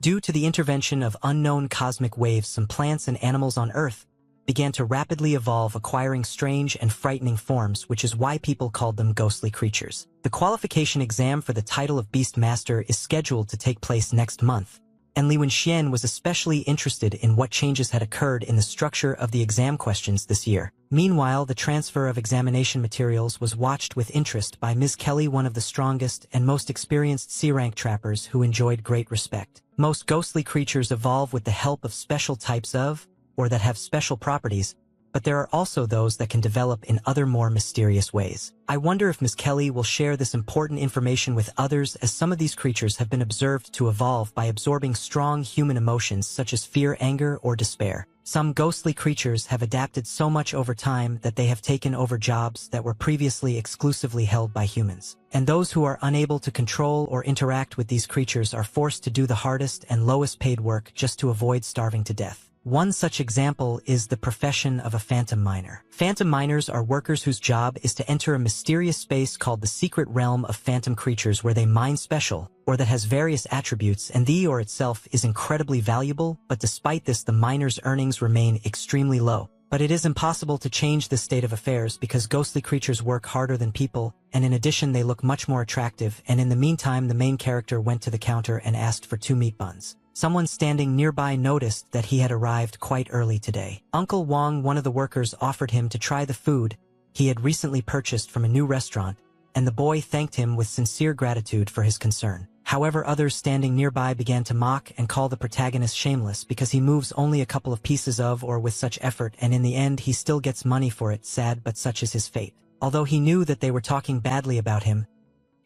Due to the intervention of unknown cosmic waves, some plants and animals on Earth began to rapidly evolve, acquiring strange and frightening forms, which is why people called them ghostly creatures. The qualification exam for the title of Beast Master is scheduled to take place next month, and Li Wenxian was especially interested in what changes had occurred in the structure of the exam questions this year. Meanwhile, the transfer of examination materials was watched with interest by Ms. Kelly, one of the strongest and most experienced C-rank trappers who enjoyed great respect. Most ghostly creatures evolve with the help of special types of, or that have special properties, but there are also those that can develop in other more mysterious ways. I wonder if Ms. Kelly will share this important information with others, as some of these creatures have been observed to evolve by absorbing strong human emotions such as fear, anger, or despair. Some ghostly creatures have adapted so much over time that they have taken over jobs that were previously exclusively held by humans. And those who are unable to control or interact with these creatures are forced to do the hardest and lowest paid work just to avoid starving to death. One such example is the profession of a phantom miner. Phantom miners are workers whose job is to enter a mysterious space called the secret realm of phantom creatures, where they mine special, or that has various attributes, and the ore itself is incredibly valuable, but despite this the miner's earnings remain extremely low. But it is impossible to change this state of affairs because ghostly creatures work harder than people, and in addition they look much more attractive, and in the meantime the main character went to the counter and asked for 2 meat buns. Someone standing nearby noticed that he had arrived quite early today. Uncle Wang, one of the workers, offered him to try the food he had recently purchased from a new restaurant, and the boy thanked him with sincere gratitude for his concern. However, others standing nearby began to mock and call the protagonist shameless because he moves only a couple of pieces of ore with such effort, and in the end he still gets money for it. Sad, but such is his fate. Although he knew that they were talking badly about him,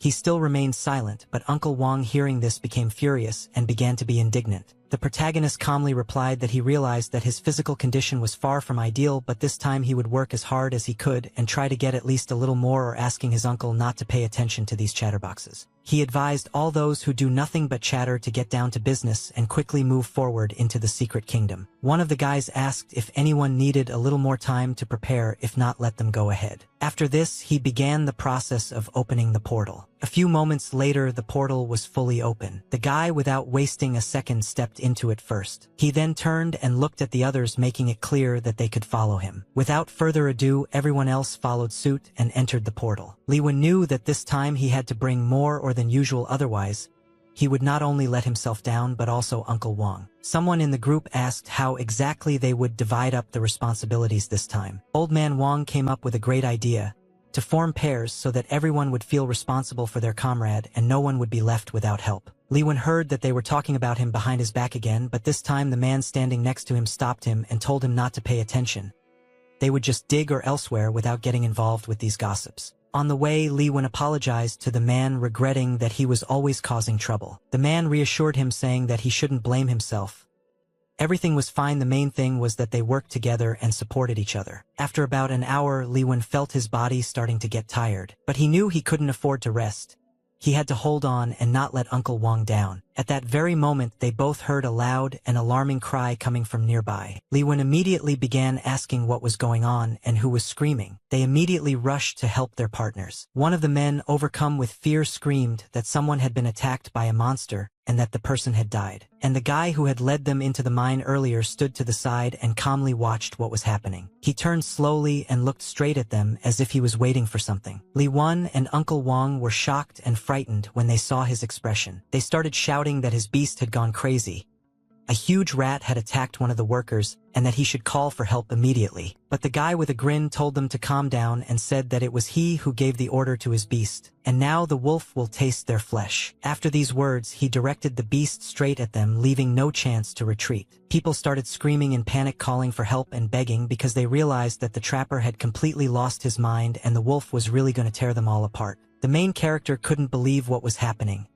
he still remained silent, but Uncle Wang, hearing this, became furious and began to be indignant. The protagonist calmly replied that he realized that his physical condition was far from ideal, but this time he would work as hard as he could and try to get at least a little more, or asking his uncle not to pay attention to these chatterboxes. He advised all those who do nothing but chatter to get down to business and quickly move forward into the secret kingdom. One of the guys asked if anyone needed a little more time to prepare, if not, let them go ahead. After this, he began the process of opening the portal. A few moments later, the portal was fully open. The guy, without wasting a second, stepped into it first. He then turned and looked at the others, making it clear that they could follow him. Without further ado, everyone else followed suit and entered the portal. Li Wen knew that this time he had to bring more ore than usual, otherwise he would not only let himself down but also Uncle Wang. Someone in the group asked how exactly they would divide up the responsibilities this time. Old Man Wang came up with a great idea: to form pairs so that everyone would feel responsible for their comrade and no one would be left without help. Li Wen heard that they were talking about him behind his back again, but this time the man standing next to him stopped him and told him not to pay attention. They would just dig or elsewhere without getting involved with these gossips. On the way, Li Wen apologized to the man, regretting that he was always causing trouble. The man reassured him, saying that he shouldn't blame himself. Everything was fine, the main thing was that they worked together and supported each other. After about an hour, Li Wen felt his body starting to get tired, but he knew he couldn't afford to rest. He had to hold on and not let Uncle Wang down. At that very moment, they both heard a loud and alarming cry coming from nearby. Li Wen immediately began asking what was going on and who was screaming. They immediately rushed to help their partners. One of the men, overcome with fear, screamed that someone had been attacked by a monster and that the person had died. And the guy who had led them into the mine earlier stood to the side and calmly watched what was happening. He turned slowly and looked straight at them as if he was waiting for something. Li Wen and Uncle Wang were shocked and frightened when they saw his expression. They started shouting that his beast had gone crazy. A huge rat had attacked one of the workers and that he should call for help immediately. But the guy with a grin told them to calm down and said that it was he who gave the order to his beast, and now the wolf will taste their flesh. After these words, he directed the beast straight at them, leaving no chance to retreat. People started screaming in panic, calling for help and begging, because they realized that the trapper had completely lost his mind and the wolf was really going to tear them all apart. The main character couldn't believe what was happening.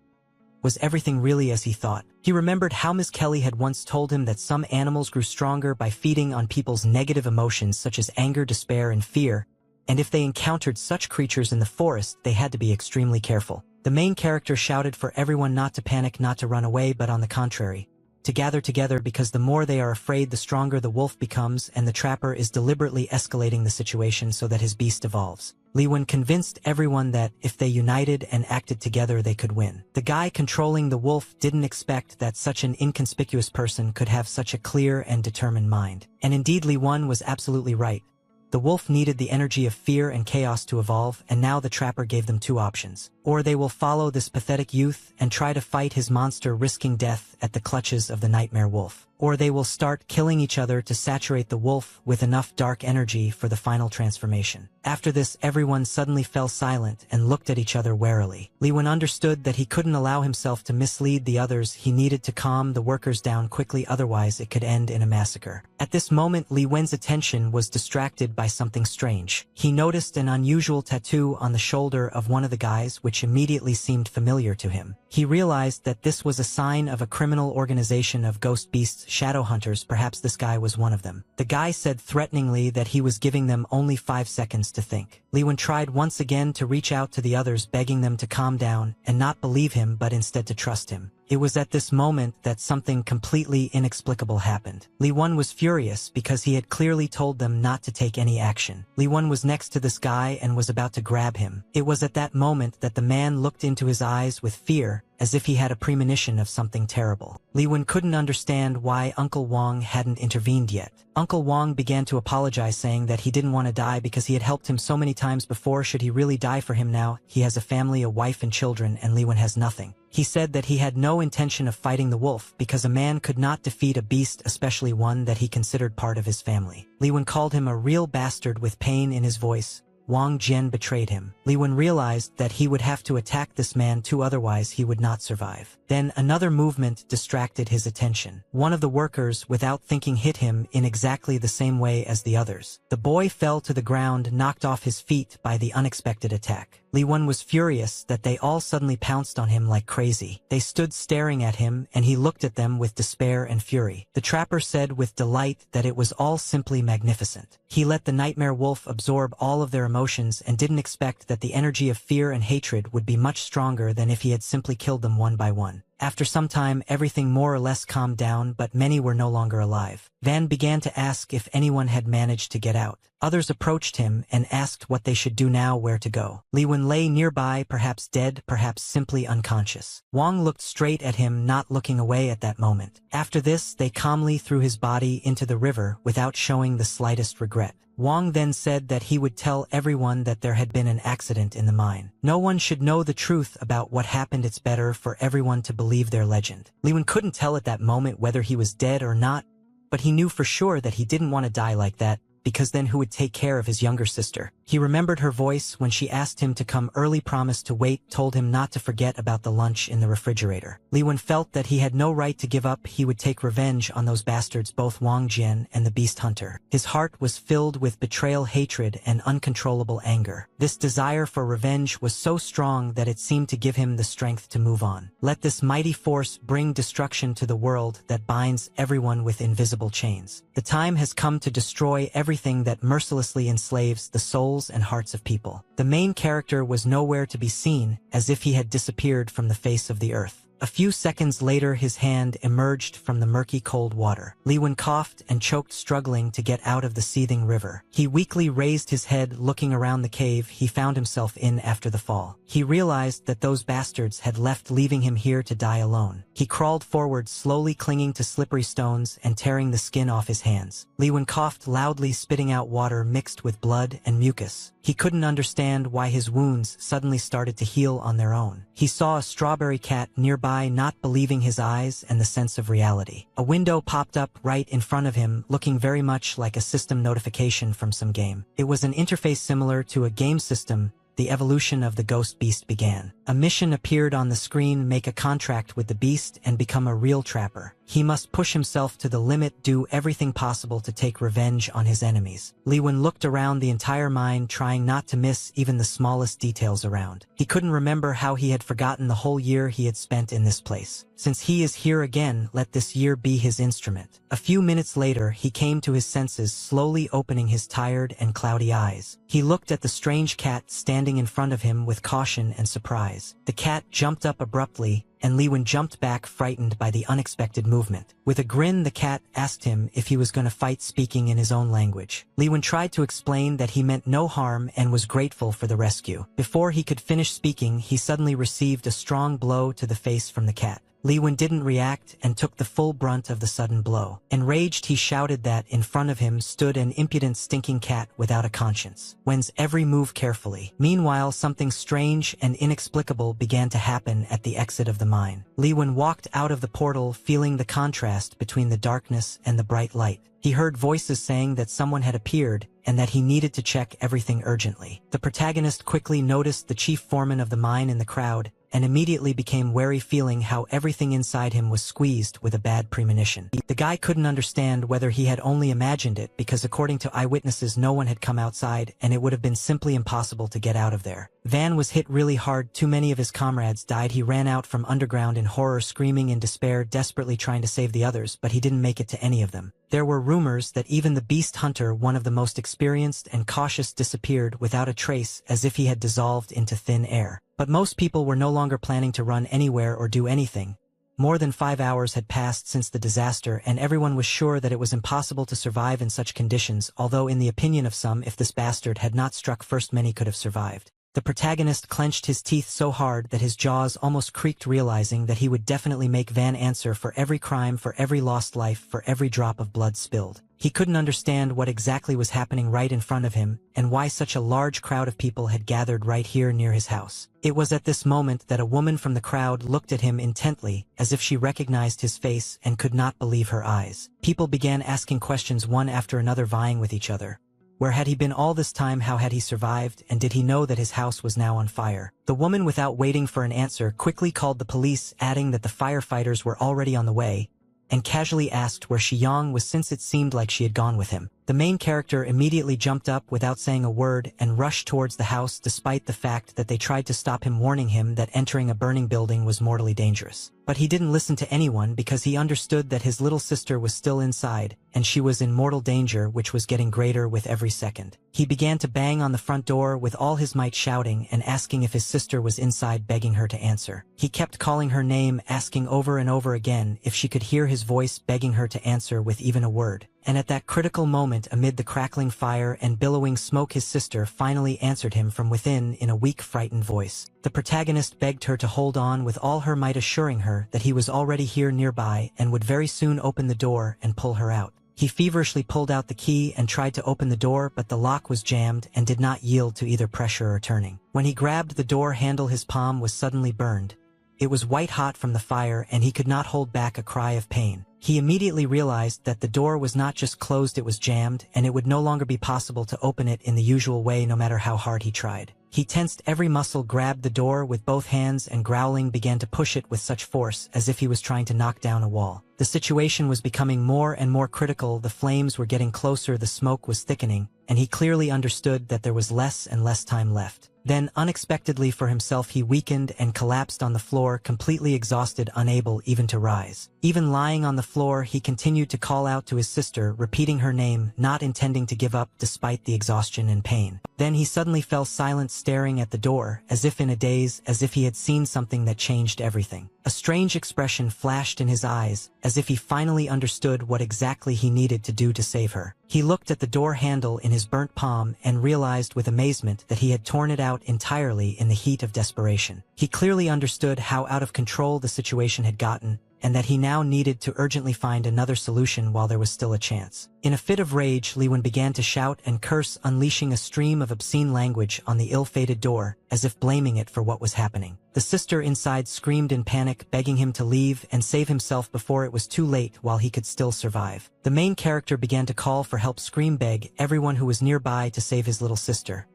Was everything really as he thought? He remembered how Ms. Kelly had once told him that some animals grew stronger by feeding on people's negative emotions such as anger, despair, and fear, and if they encountered such creatures in the forest, they had to be extremely careful. The main character shouted for everyone not to panic, not to run away, but on the contrary, to gather together because the more they are afraid the stronger the wolf becomes, and the trapper is deliberately escalating the situation so that his beast evolves. Li Wen convinced everyone that if they united and acted together they could win. The guy controlling the wolf didn't expect that such an inconspicuous person could have such a clear and determined mind. And indeed Li Wen was absolutely right. The wolf needed the energy of fear and chaos to evolve, and now the trapper gave them two options. Or they will follow this pathetic youth and try to fight his monster, risking death at the clutches of the nightmare wolf. Or they will start killing each other to saturate the wolf with enough dark energy for the final transformation. After this, everyone suddenly fell silent and looked at each other warily. Li Wen understood that he couldn't allow himself to mislead the others. He needed to calm the workers down quickly, otherwise it could end in a massacre. At this moment, Li Wen's attention was distracted by something strange. He noticed an unusual tattoo on the shoulder of one of the guys, which immediately seemed familiar to him. He realized that this was a sign of a criminal organization of ghost beasts, shadow hunters. Perhaps this guy was one of them. The guy said threateningly that he was giving them only 5 seconds to think. Li Wen tried once again to reach out to the others, begging them to calm down and not believe him but instead to trust him. It was at this moment that something completely inexplicable happened. Li Wen was furious because he had clearly told them not to take any action. Li Wen was next to this guy and was about to grab him. It was at that moment that the man looked into his eyes with fear, as if he had a premonition of something terrible. Li Wen couldn't understand why Uncle Wong hadn't intervened yet. Uncle Wong began to apologize, saying that he didn't want to die because he had helped him so many times before. Should he really die for him now? He has a family, a wife and children, and Li Wen has nothing. He said that he had no intention of fighting the wolf because a man could not defeat a beast, especially one that he considered part of his family. Li Wen called him a real bastard with pain in his voice. Wang Jian betrayed him. Li Wen realized that he would have to attack this man too, otherwise he would not survive. Then another movement distracted his attention. One of the workers, without thinking, hit him in exactly the same way as the others. The boy fell to the ground, knocked off his feet by the unexpected attack. Li Wen was furious that they all suddenly pounced on him like crazy. They stood staring at him, and he looked at them with despair and fury. The trapper said with delight that it was all simply magnificent. He let the nightmare wolf absorb all of their emotions and didn't expect that the energy of fear and hatred would be much stronger than if he had simply killed them one by one. After some time, everything more or less calmed down, but many were no longer alive. Van began to ask if anyone had managed to get out. Others approached him and asked what they should do now, where to go. Li Wen lay nearby, perhaps dead, perhaps simply unconscious. Wang looked straight at him, not looking away at that moment. After this, they calmly threw his body into the river without showing the slightest regret. Wang then said that he would tell everyone that there had been an accident in the mine. No one should know the truth about what happened. It's better for everyone to believe their legend. Li Wen couldn't tell at that moment whether he was dead or not, but he knew for sure that he didn't want to die like that, because then who would take care of his younger sister? He remembered her voice when she asked him to come early, promised to wait, told him not to forget about the lunch in the refrigerator. Li Wen felt that he had no right to give up. He would take revenge on those bastards, both Wang Jian and the beast hunter. His heart was filled with betrayal, hatred, and uncontrollable anger. This desire for revenge was so strong that it seemed to give him the strength to move on. Let this mighty force bring destruction to the world that binds everyone with invisible chains. The time has come to destroy everything that mercilessly enslaves the souls and hearts of people. The main character was nowhere to be seen, as if he had disappeared from the face of the earth. A few seconds later, his hand emerged from the murky cold water. Li Wen coughed and choked, struggling to get out of the seething river. He weakly raised his head, looking around the cave he found himself in after the fall. He realized that those bastards had left, leaving him here to die alone. He crawled forward, slowly clinging to slippery stones and tearing the skin off his hands. Li Wen coughed loudly, spitting out water mixed with blood and mucus. He couldn't understand why his wounds suddenly started to heal on their own. He saw a strawberry cat nearby, not believing his eyes and the sense of reality. A window popped up right in front of him, looking very much like a system notification from some game. It was an interface similar to a game system. The evolution of the ghost beast began. A mission appeared on the screen: make a contract with the beast and become a real trapper. He must push himself to the limit, do everything possible to take revenge on his enemies. Li Wen looked around the entire mine, trying not to miss even the smallest details around. He couldn't remember how he had forgotten the whole year he had spent in this place. Since he is here again, let this year be his instrument. A few minutes later, he came to his senses, slowly opening his tired and cloudy eyes. He looked at the strange cat standing in front of him with caution and surprise. The cat jumped up abruptly, and Liwen jumped back frightened by the unexpected movement. With a grin, the cat asked him if he was going to fight, speaking in his own language. Liwen tried to explain that he meant no harm and was grateful for the rescue. Before he could finish speaking, he suddenly received a strong blow to the face from the cat. Liwen didn't react and took the full brunt of the sudden blow. Enraged, he shouted that in front of him stood an impudent, stinking cat without a conscience. Wen's every move carefully. Meanwhile, something strange and inexplicable began to happen at the exit of the mine. Liwen walked out of the portal, feeling the contrast between the darkness and the bright light. He heard voices saying that someone had appeared and that he needed to check everything urgently. The protagonist quickly noticed the chief foreman of the mine in the crowd and immediately became wary, feeling how everything inside him was squeezed with a bad premonition. The guy couldn't understand whether he had only imagined it, because according to eyewitnesses no one had come outside and it would have been simply impossible to get out of there. Van was hit really hard. Too many of his comrades died. He ran out from underground in horror, screaming in despair, desperately trying to save the others, but he didn't make it to any of them. There were rumors that even the beast hunter, one of the most experienced and cautious, disappeared without a trace, as if he had dissolved into thin air. But most people were no longer planning to run anywhere or do anything. More than 5 hours had passed since the disaster, and everyone was sure that it was impossible to survive in such conditions, although in the opinion of some, if this bastard had not struck first, many could have survived. The protagonist clenched his teeth so hard that his jaws almost creaked, realizing that he would definitely make Van answer for every crime, for every lost life, for every drop of blood spilled. He couldn't understand what exactly was happening right in front of him, and why such a large crowd of people had gathered right here near his house. It was at this moment that a woman from the crowd looked at him intently, as if she recognized his face and could not believe her eyes. People began asking questions, one after another, vying with each other. Where had he been all this time? How had he survived? And did he know that his house was now on fire? The woman, without waiting for an answer, quickly called the police, adding that the firefighters were already on the way, and casually asked where Shiyang was, since it seemed like she had gone with him. The main character immediately jumped up without saying a word and rushed towards the house, despite the fact that they tried to stop him, warning him that entering a burning building was mortally dangerous. But he didn't listen to anyone, because he understood that his little sister was still inside, and she was in mortal danger, which was getting greater with every second. He began to bang on the front door with all his might, shouting and asking if his sister was inside, begging her to answer. He kept calling her name, asking over and over again if she could hear his voice, begging her to answer with even a word. And at that critical moment, amid the crackling fire and billowing smoke, his sister finally answered him from within in a weak, frightened voice. The protagonist begged her to hold on with all her might, assuring her that he was already here nearby and would very soon open the door and pull her out. He feverishly pulled out the key and tried to open the door, but the lock was jammed and did not yield to either pressure or turning. When he grabbed the door handle, his palm was suddenly burned. It was white hot from the fire, and he could not hold back a cry of pain. He immediately realized that the door was not just closed, it was jammed, and it would no longer be possible to open it in the usual way, no matter how hard he tried. He tensed every muscle, grabbed the door with both hands, and growling began to push it with such force as if he was trying to knock down a wall. The situation was becoming more and more critical. The flames were getting closer, the smoke was thickening, and he clearly understood that there was less and less time left. Then, unexpectedly for himself, he weakened and collapsed on the floor, completely exhausted, unable even to rise. Even lying on the floor, he continued to call out to his sister, repeating her name, not intending to give up despite the exhaustion and pain. Then he suddenly fell silent, staring at the door, as if in a daze, as if he had seen something that changed everything. A strange expression flashed in his eyes, as if he finally understood what exactly he needed to do to save her. He looked at the door handle in his burnt palm and realized with amazement that he had torn it out entirely in the heat of desperation. He clearly understood how out of control the situation had gotten, and that he now needed to urgently find another solution while there was still a chance. In a fit of rage, Liwen began to shout and curse, unleashing a stream of obscene language on the ill-fated door, as if blaming it for what was happening. The sister inside screamed in panic, begging him to leave and save himself before it was too late, while he could still survive. The main character began to call for help, scream, beg everyone who was nearby to save his little sister.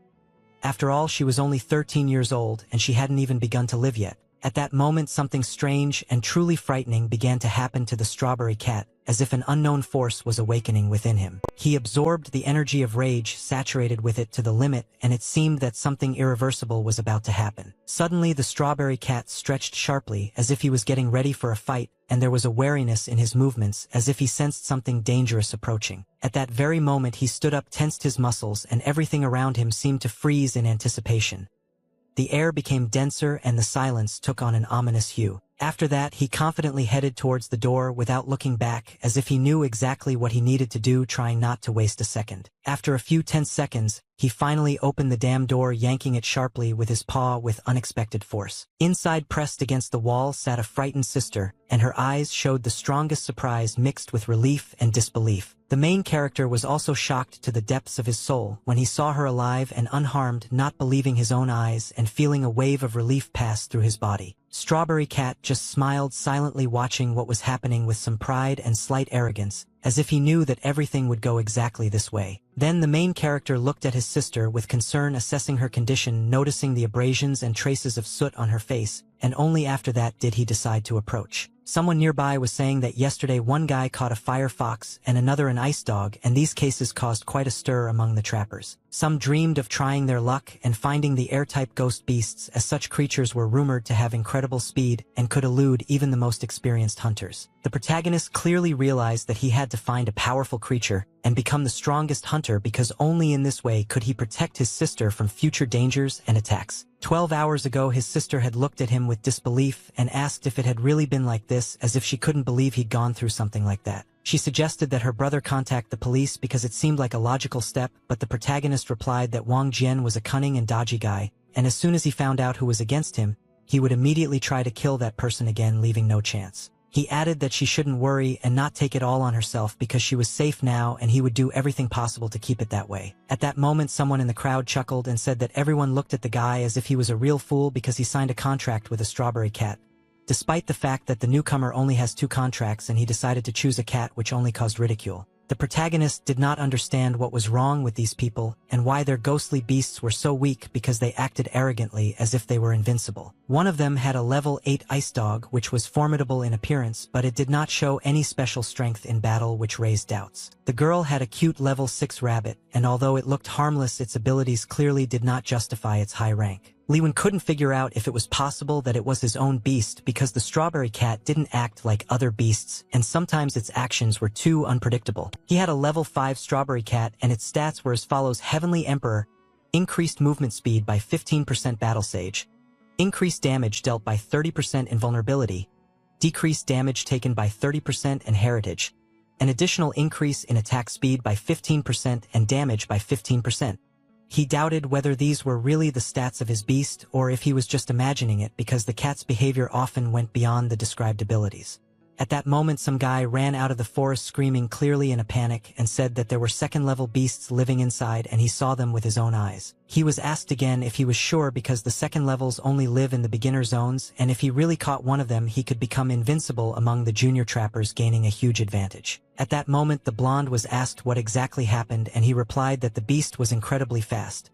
After all, she was only 13 years old, and she hadn't even begun to live yet. At that moment, something strange and truly frightening began to happen to the strawberry cat, as if an unknown force was awakening within him. He absorbed the energy of rage, saturated with it to the limit, and it seemed that something irreversible was about to happen. Suddenly, the strawberry cat stretched sharply, as if he was getting ready for a fight, and there was a wariness in his movements, as if he sensed something dangerous approaching. At that very moment, he stood up, tensed his muscles, and everything around him seemed to freeze in anticipation. The air became denser and the silence took on an ominous hue. After that, he confidently headed towards the door without looking back, as if he knew exactly what he needed to do, trying not to waste a second. After a few tense seconds, he finally opened the damn door, yanking it sharply with his paw with unexpected force. Inside, pressed against the wall, sat a frightened sister, and her eyes showed the strongest surprise mixed with relief and disbelief. The main character was also shocked to the depths of his soul when he saw her alive and unharmed, not believing his own eyes and feeling a wave of relief pass through his body. Strawberry Cat just smiled silently, watching what was happening with some pride and slight arrogance, as if he knew that everything would go exactly this way. Then the main character looked at his sister with concern, assessing her condition, noticing the abrasions and traces of soot on her face, and only after that did he decide to approach. Someone nearby was saying that yesterday one guy caught a fire fox and another an ice dog, and these cases caused quite a stir among the trappers. Some dreamed of trying their luck and finding the air-type ghost beasts, as such creatures were rumored to have incredible speed and could elude even the most experienced hunters. The protagonist clearly realized that he had to find a powerful creature and become the strongest hunter, because only in this way could he protect his sister from future dangers and attacks. 12 hours ago, his sister had looked at him with disbelief and asked if it had really been like this, as if she couldn't believe he'd gone through something like that. She suggested that her brother contact the police because it seemed like a logical step, but the protagonist replied that Wang Jian was a cunning and dodgy guy, and as soon as he found out who was against him, he would immediately try to kill that person again, leaving no chance. He added that she shouldn't worry and not take it all on herself because she was safe now, and he would do everything possible to keep it that way. At that moment, someone in the crowd chuckled and said that everyone looked at the guy as if he was a real fool because he signed a contract with a Strawberry Cat, despite the fact that the newcomer only has 2 contracts and he decided to choose a cat, which only caused ridicule. The protagonist did not understand what was wrong with these people and why their ghostly beasts were so weak, because they acted arrogantly as if they were invincible. One of them had a level 8 ice dog, which was formidable in appearance, but it did not show any special strength in battle, which raised doubts. The girl had a cute level 6 rabbit, and although it looked harmless, its abilities clearly did not justify its high rank. Liwen couldn't figure out if it was possible that it was his own beast, because the Strawberry Cat didn't act like other beasts, and sometimes its actions were too unpredictable. He had a level 5 Strawberry Cat, and its stats were as follows: Heavenly Emperor, increased movement speed by 15%, Battle Sage, increased damage dealt by 30%, Invulnerability, decreased damage taken by 30%, and Heritage, an additional increase in attack speed by 15% and damage by 15%. He doubted whether these were really the stats of his beast or if he was just imagining it, because the cat's behavior often went beyond the described abilities. At that moment, some guy ran out of the forest screaming, clearly in a panic, and said that there were second-level beasts living inside and he saw them with his own eyes. He was asked again if he was sure, because the second levels only live in the beginner zones, and if he really caught one of them he could become invincible among the junior trappers, gaining a huge advantage. At that moment, the blonde was asked what exactly happened, and he replied that the beast was incredibly fast.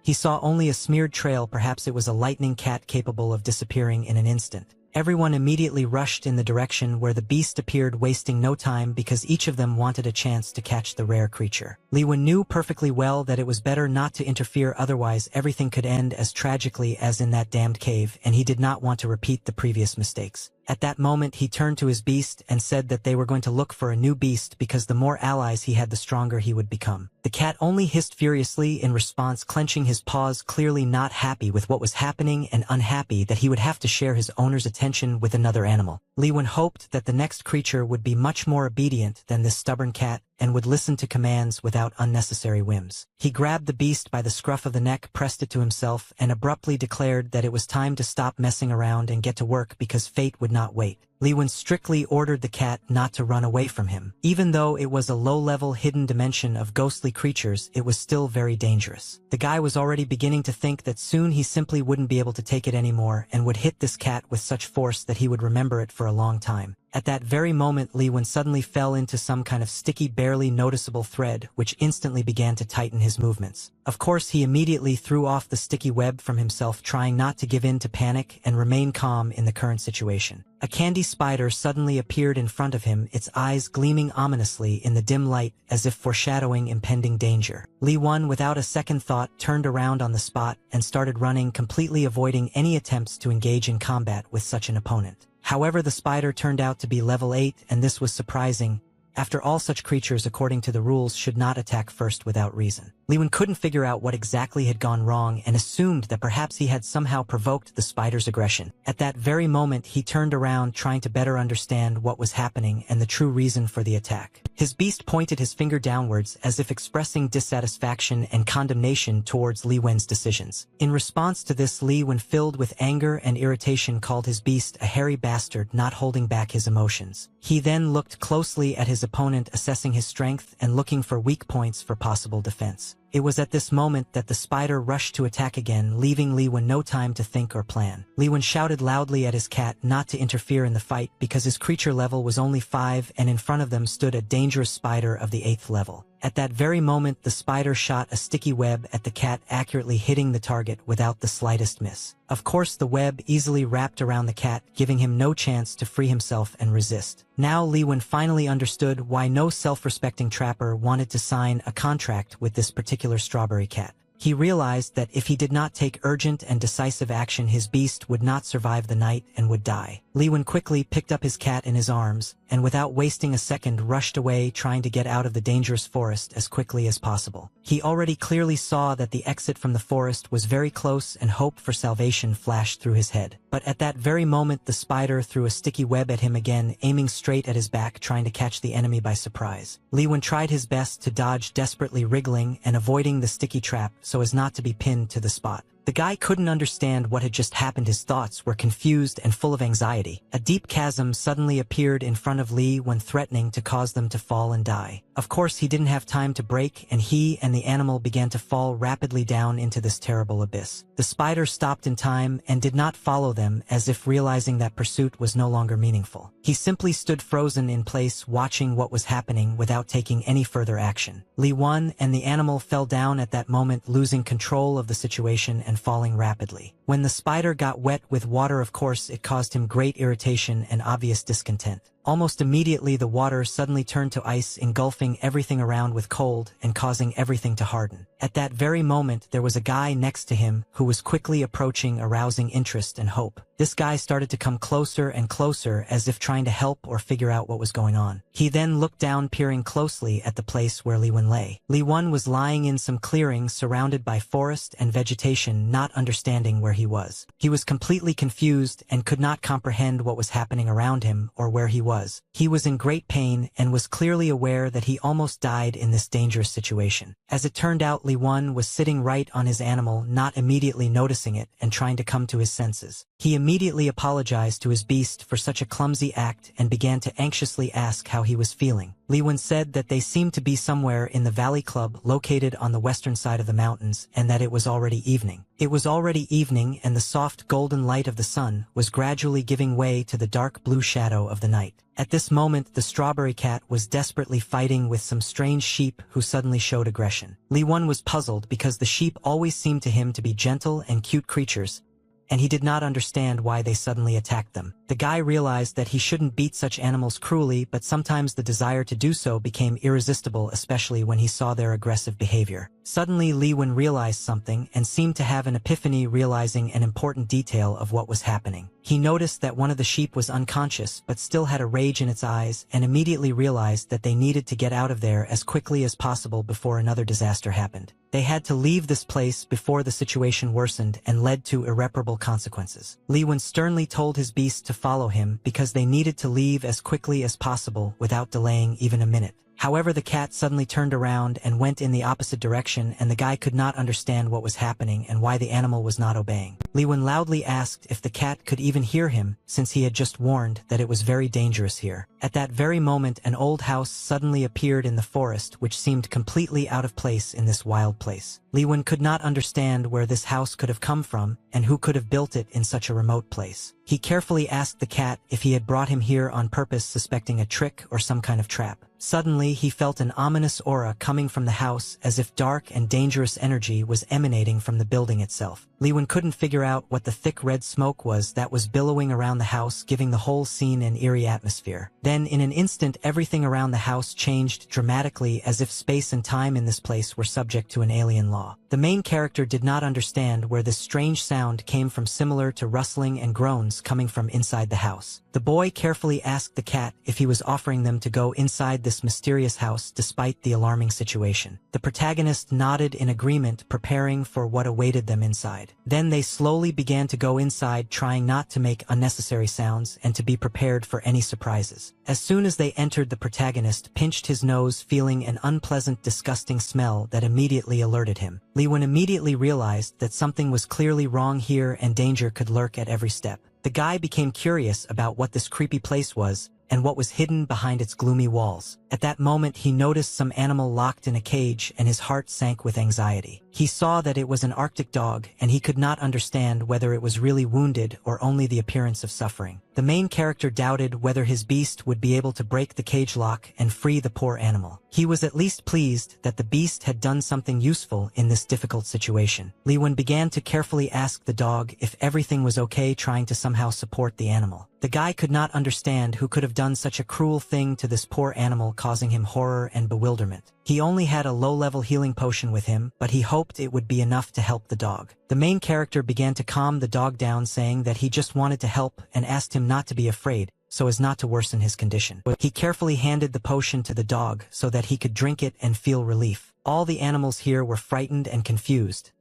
He saw only a smeared trail, perhaps it was a lightning cat capable of disappearing in an instant. Everyone immediately rushed in the direction where the beast appeared, wasting no time because each of them wanted a chance to catch the rare creature. Liwen knew perfectly well that it was better not to interfere, otherwise everything could end as tragically as in that damned cave, and he did not want to repeat the previous mistakes. At that moment, he turned to his beast and said that they were going to look for a new beast, because the more allies he had, the stronger he would become. The cat only hissed furiously in response, clenching his paws, clearly not happy with what was happening and unhappy that he would have to share his owner's attention with another animal. Liwen hoped that the next creature would be much more obedient than this stubborn cat and would listen to commands without unnecessary whims. He grabbed the beast by the scruff of the neck, pressed it to himself, and abruptly declared that it was time to stop messing around and get to work, because fate would not wait. Liwen strictly ordered the cat not to run away from him. Even though it was a low-level hidden dimension of ghostly creatures, it was still very dangerous. The guy was already beginning to think that soon he simply wouldn't be able to take it anymore and would hit this cat with such force that he would remember it for a long time. At that very moment, Liwen suddenly fell into some kind of sticky, barely noticeable thread, which instantly began to tighten his movements. Of course, he immediately threw off the sticky web from himself, trying not to give in to panic and remain calm in the current situation. A candy spider suddenly appeared in front of him, its eyes gleaming ominously in the dim light as if foreshadowing impending danger. Liwen, without a second thought, turned around on the spot and started running, completely avoiding any attempts to engage in combat with such an opponent. However, the spider turned out to be level 8, and this was surprising, After all, such creatures, according to the rules, should not attack first without reason. Li Wen couldn't figure out what exactly had gone wrong and assumed that perhaps he had somehow provoked the spider's aggression. At that very moment, he turned around trying to better understand what was happening and the true reason for the attack. His beast pointed his finger downwards as if expressing dissatisfaction and condemnation towards Li Wen's decisions. In response to this, Li Wen, filled with anger and irritation, called his beast a hairy bastard, not holding back his emotions. He then looked closely at his opponent, assessing his strength and looking for weak points for possible defense. It was at this moment that the spider rushed to attack again, leaving Li Wen no time to think or plan. Li Wen shouted loudly at his cat not to interfere in the fight because his creature level was only 5 and in front of them stood a dangerous spider of the 8th level. At that very moment, the spider shot a sticky web at the cat, accurately hitting the target without the slightest miss. Of course, the web easily wrapped around the cat, giving him no chance to free himself and resist. Now Li Wen finally understood why no self-respecting trapper wanted to sign a contract with this particular strawberry cat. He realized that if he did not take urgent and decisive action, his beast would not survive the night and would die. Li Wen quickly picked up his cat in his arms, and without wasting a second rushed away, trying to get out of the dangerous forest as quickly as possible. He already clearly saw that the exit from the forest was very close and hope for salvation flashed through his head. But at that very moment, the spider threw a sticky web at him again, aiming straight at his back, trying to catch the enemy by surprise. Li Wen tried his best to dodge, desperately wriggling and avoiding the sticky trap so as not to be pinned to the spot. The guy couldn't understand what had just happened. His thoughts were confused and full of anxiety. A deep chasm suddenly appeared in front of Li Wen, threatening to cause them to fall and die. Of course, he didn't have time to brake, and he and the animal began to fall rapidly down into this terrible abyss. The spider stopped in time and did not follow them, as if realizing that pursuit was no longer meaningful. He simply stood frozen in place, watching what was happening without taking any further action. Li Wen and the animal fell down at that moment, losing control of the situation and falling rapidly. When the spider got wet with water, of course, it caused him great irritation and obvious discontent. Almost immediately, the water suddenly turned to ice, engulfing everything around with cold and causing everything to harden. At that very moment, there was a guy next to him who was quickly approaching, arousing interest and hope. This guy started to come closer and closer, as if trying to help or figure out what was going on. He then looked down, peering closely at the place where Li Wen lay. Li Wen was lying in some clearing surrounded by forest and vegetation, not understanding where he was. He was completely confused and could not comprehend what was happening around him or where he was. He was in great pain and was clearly aware that he almost died in this dangerous situation. As it turned out, Li Wen was sitting right on his animal, not immediately noticing it and trying to come to his senses. He immediately apologized to his beast for such a clumsy act and began to anxiously ask how he was feeling. Li Wen said that they seemed to be somewhere in the Valley Club located on the western side of the mountains, and that it was already evening. It was already evening, and the soft golden light of the sun was gradually giving way to the dark blue shadow of the night. At this moment, the strawberry cat was desperately fighting with some strange sheep who suddenly showed aggression. Li Wen was puzzled because the sheep always seemed to him to be gentle and cute creatures, and he did not understand why they suddenly attacked them. The guy realized that he shouldn't beat such animals cruelly, but sometimes the desire to do so became irresistible, especially when he saw their aggressive behavior. Suddenly, Li Wen realized something and seemed to have an epiphany, realizing an important detail of what was happening. He noticed that one of the sheep was unconscious but still had a rage in its eyes, and immediately realized that they needed to get out of there as quickly as possible before another disaster happened. They had to leave this place before the situation worsened and led to irreparable consequences. Li Wen sternly told his beast to follow him because they needed to leave as quickly as possible without delaying even a minute. However, the cat suddenly turned around and went in the opposite direction, and the guy could not understand what was happening and why the animal was not obeying. Li Wen loudly asked if the cat could even hear him, since he had just warned that it was very dangerous here. At that very moment, an old house suddenly appeared in the forest, which seemed completely out of place in this wild place. Li Wen could not understand where this house could have come from and who could have built it in such a remote place. He carefully asked the cat if he had brought him here on purpose, suspecting a trick or some kind of trap. Suddenly, he felt an ominous aura coming from the house, as if dark and dangerous energy was emanating from the building itself. Li Wen couldn't figure out what the thick red smoke was that was billowing around the house, giving the whole scene an eerie atmosphere. Then, in an instant, everything around the house changed dramatically, as if space and time in this place were subject to an alien law. The main character did not understand where this strange sound came from, similar to rustling and groans coming from inside the house. The boy carefully asked the cat if he was offering them to go inside this this mysterious house despite the alarming situation. The protagonist nodded in agreement, preparing for what awaited them inside. Then they slowly began to go inside, trying not to make unnecessary sounds and to be prepared for any surprises. As soon as they entered, the protagonist pinched his nose, feeling an unpleasant, disgusting smell that immediately alerted him. Liwen immediately realized that something was clearly wrong here and danger could lurk at every step. The guy became curious about what this creepy place was and what was hidden behind its gloomy walls. At that moment, he noticed some animal locked in a cage and his heart sank with anxiety. He saw that it was an Arctic dog, and he could not understand whether it was really wounded or only the appearance of suffering. The main character doubted whether his beast would be able to break the cage lock and free the poor animal. He was at least pleased that the beast had done something useful in this difficult situation. Liwen began to carefully ask the dog if everything was okay, trying to somehow support the animal. The guy could not understand who could have done such a cruel thing to this poor animal, causing him horror and bewilderment. He only had a low-level healing potion with him, but he hoped it would be enough to help the dog. The main character began to calm the dog down, saying that he just wanted to help and asked him not to be afraid, so as not to worsen his condition. He carefully handed the potion to the dog so that he could drink it and feel relief. All the animals here were frightened and confused.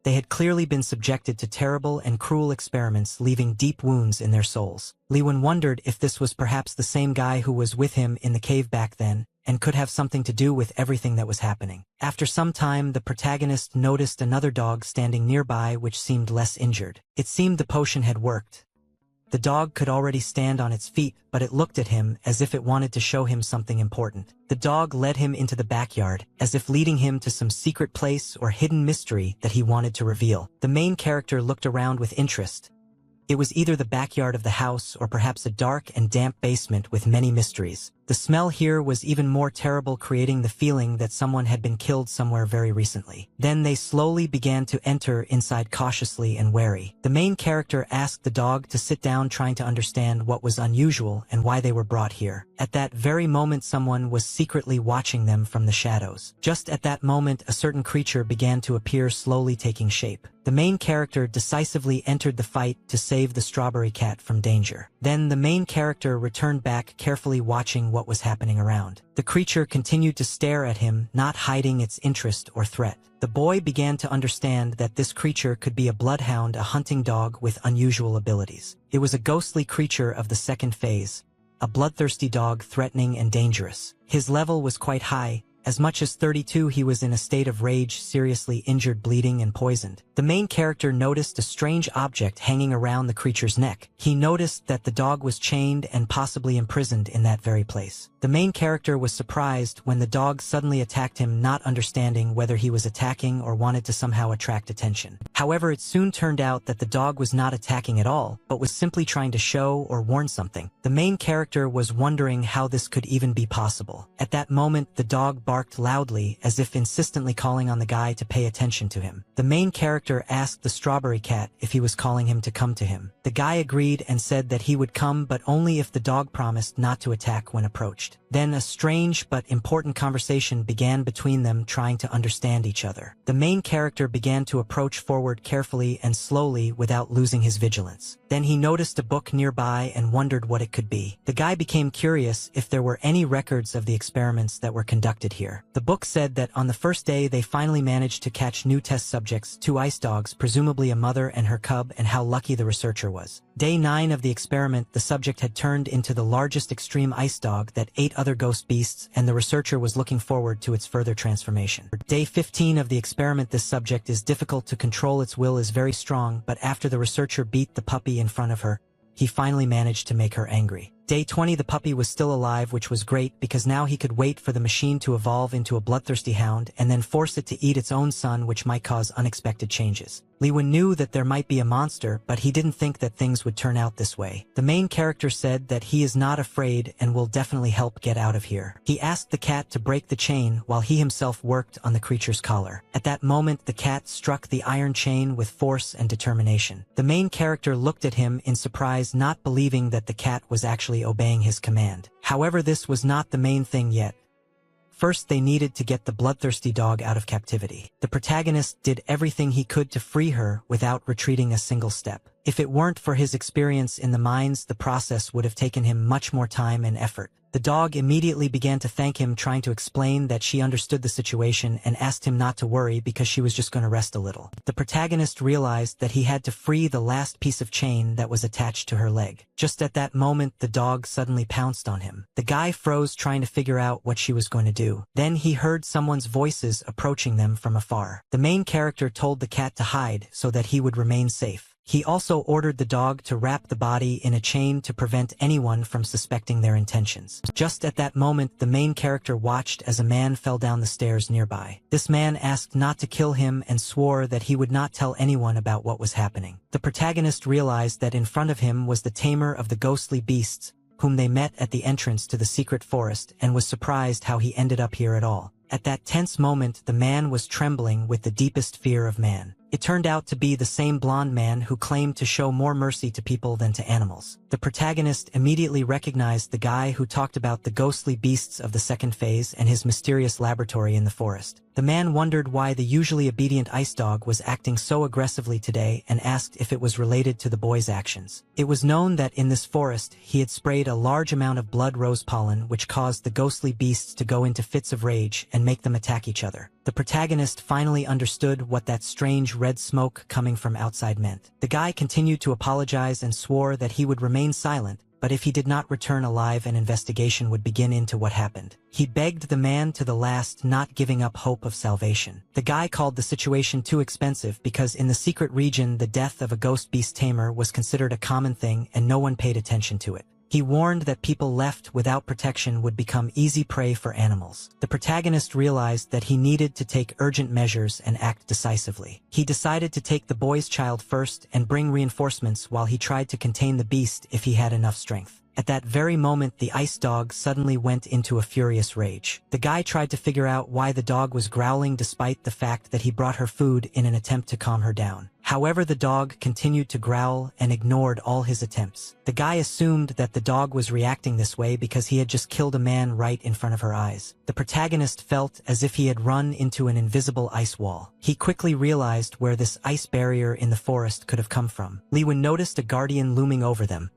They had clearly been subjected to terrible and cruel experiments, leaving deep wounds in their souls. Liwen wondered if this was perhaps the same guy who was with him in the cave back then, and could have something to do with everything that was happening. After some time, the protagonist noticed another dog standing nearby which seemed less injured. It seemed the potion had worked. The dog could already stand on its feet, but it looked at him as if it wanted to show him something important. The dog led him into the backyard, as if leading him to some secret place or hidden mystery that he wanted to reveal. The main character looked around with interest. It was either the backyard of the house or perhaps a dark and damp basement with many mysteries. The smell here was even more terrible, creating the feeling that someone had been killed somewhere very recently. Then they slowly began to enter inside, cautiously and wary. The main character asked the dog to sit down, trying to understand what was unusual and why they were brought here. At that very moment, someone was secretly watching them from the shadows. Just at that moment, a certain creature began to appear, slowly taking shape. The main character decisively entered the fight to save the strawberry cat from danger. Then the main character returned back, carefully watching what was happening around. The creature continued to stare at him, not hiding its interest or threat. The boy began to understand that this creature could be a bloodhound, a hunting dog with unusual abilities. It was a ghostly creature of the second phase, a bloodthirsty dog, threatening and dangerous. His level was quite high. As much as 32, he was in a state of rage, seriously injured, bleeding and poisoned. The main character noticed a strange object hanging around the creature's neck. He noticed that the dog was chained and possibly imprisoned in that very place. The main character was surprised when the dog suddenly attacked him, not understanding whether he was attacking or wanted to somehow attract attention. However, it soon turned out that the dog was not attacking at all, but was simply trying to show or warn something. The main character was wondering how this could even be possible. At that moment, the dog barked loudly, as if insistently calling on the guy to pay attention to him. The main character asked the strawberry cat if he was calling him to come to him. The guy agreed and said that he would come, but only if the dog promised not to attack when approached. Then a strange but important conversation began between them, trying to understand each other. The main character began to approach forward carefully and slowly without losing his vigilance. Then he noticed a book nearby and wondered what it could be. The guy became curious if there were any records of the experiments that were conducted here. The book said that on the first day they finally managed to catch new test subjects, 2 ice dogs, presumably a mother and her cub, and how lucky the researcher was. Day 9 of the experiment, the subject had turned into the largest extreme ice dog that ate other ghost beasts, and the researcher was looking forward to its further transformation. Day 15 of the experiment, this subject is difficult to control, its will is very strong, but after the researcher beat the puppy in front of her, he finally managed to make her angry. Day 20, the puppy was still alive, which was great because now he could wait for the machine to evolve into a bloodthirsty hound and then force it to eat its own son, which might cause unexpected changes. Liwen knew that there might be a monster, but he didn't think that things would turn out this way. The main character said that he is not afraid and will definitely help get out of here. He asked the cat to break the chain while he himself worked on the creature's collar. At that moment, the cat struck the iron chain with force and determination. The main character looked at him in surprise, not believing that the cat was actually obeying his command. However, this was not the main thing yet. First, they needed to get the bloodthirsty dog out of captivity. The protagonist did everything he could to free her without retreating a single step. If it weren't for his experience in the mines, the process would have taken him much more time and effort. The dog immediately began to thank him, trying to explain that she understood the situation and asked him not to worry because she was just going to rest a little. The protagonist realized that he had to free the last piece of chain that was attached to her leg. Just at that moment, the dog suddenly pounced on him. The guy froze, trying to figure out what she was going to do. Then he heard someone's voices approaching them from afar. The main character told the cat to hide so that he would remain safe. He also ordered the dog to wrap the body in a chain to prevent anyone from suspecting their intentions. Just at that moment, the main character watched as a man fell down the stairs nearby. This man asked not to kill him and swore that he would not tell anyone about what was happening. The protagonist realized that in front of him was the tamer of the ghostly beasts, whom they met at the entrance to the secret forest, and was surprised how he ended up here at all. At that tense moment, the man was trembling with the deepest fear of man. It turned out to be the same blonde man who claimed to show more mercy to people than to animals. The protagonist immediately recognized the guy who talked about the ghostly beasts of the second phase and his mysterious laboratory in the forest. The man wondered why the usually obedient ice dog was acting so aggressively today and asked if it was related to the boy's actions. It was known that in this forest he had sprayed a large amount of blood rose pollen, which caused the ghostly beasts to go into fits of rage and make them attack each other. The protagonist finally understood what that strange red smoke coming from outside meant. The guy continued to apologize and swore that he would remain silent, but if he did not return alive, an investigation would begin into what happened. He begged the man to the last, not giving up hope of salvation. The guy called the situation too expensive because in the secret region the death of a ghost beast tamer was considered a common thing and no one paid attention to it. He warned that people left without protection would become easy prey for animals. The protagonist realized that he needed to take urgent measures and act decisively. He decided to take the boy's child first and bring reinforcements while he tried to contain the beast if he had enough strength. At that very moment, the ice dog suddenly went into a furious rage. The guy tried to figure out why the dog was growling despite the fact that he brought her food in an attempt to calm her down. However, the dog continued to growl and ignored all his attempts. The guy assumed that the dog was reacting this way because he had just killed a man right in front of her eyes. The protagonist felt as if he had run into an invisible ice wall. He quickly realized where this ice barrier in the forest could have come from. Lewin noticed a guardian looming over them,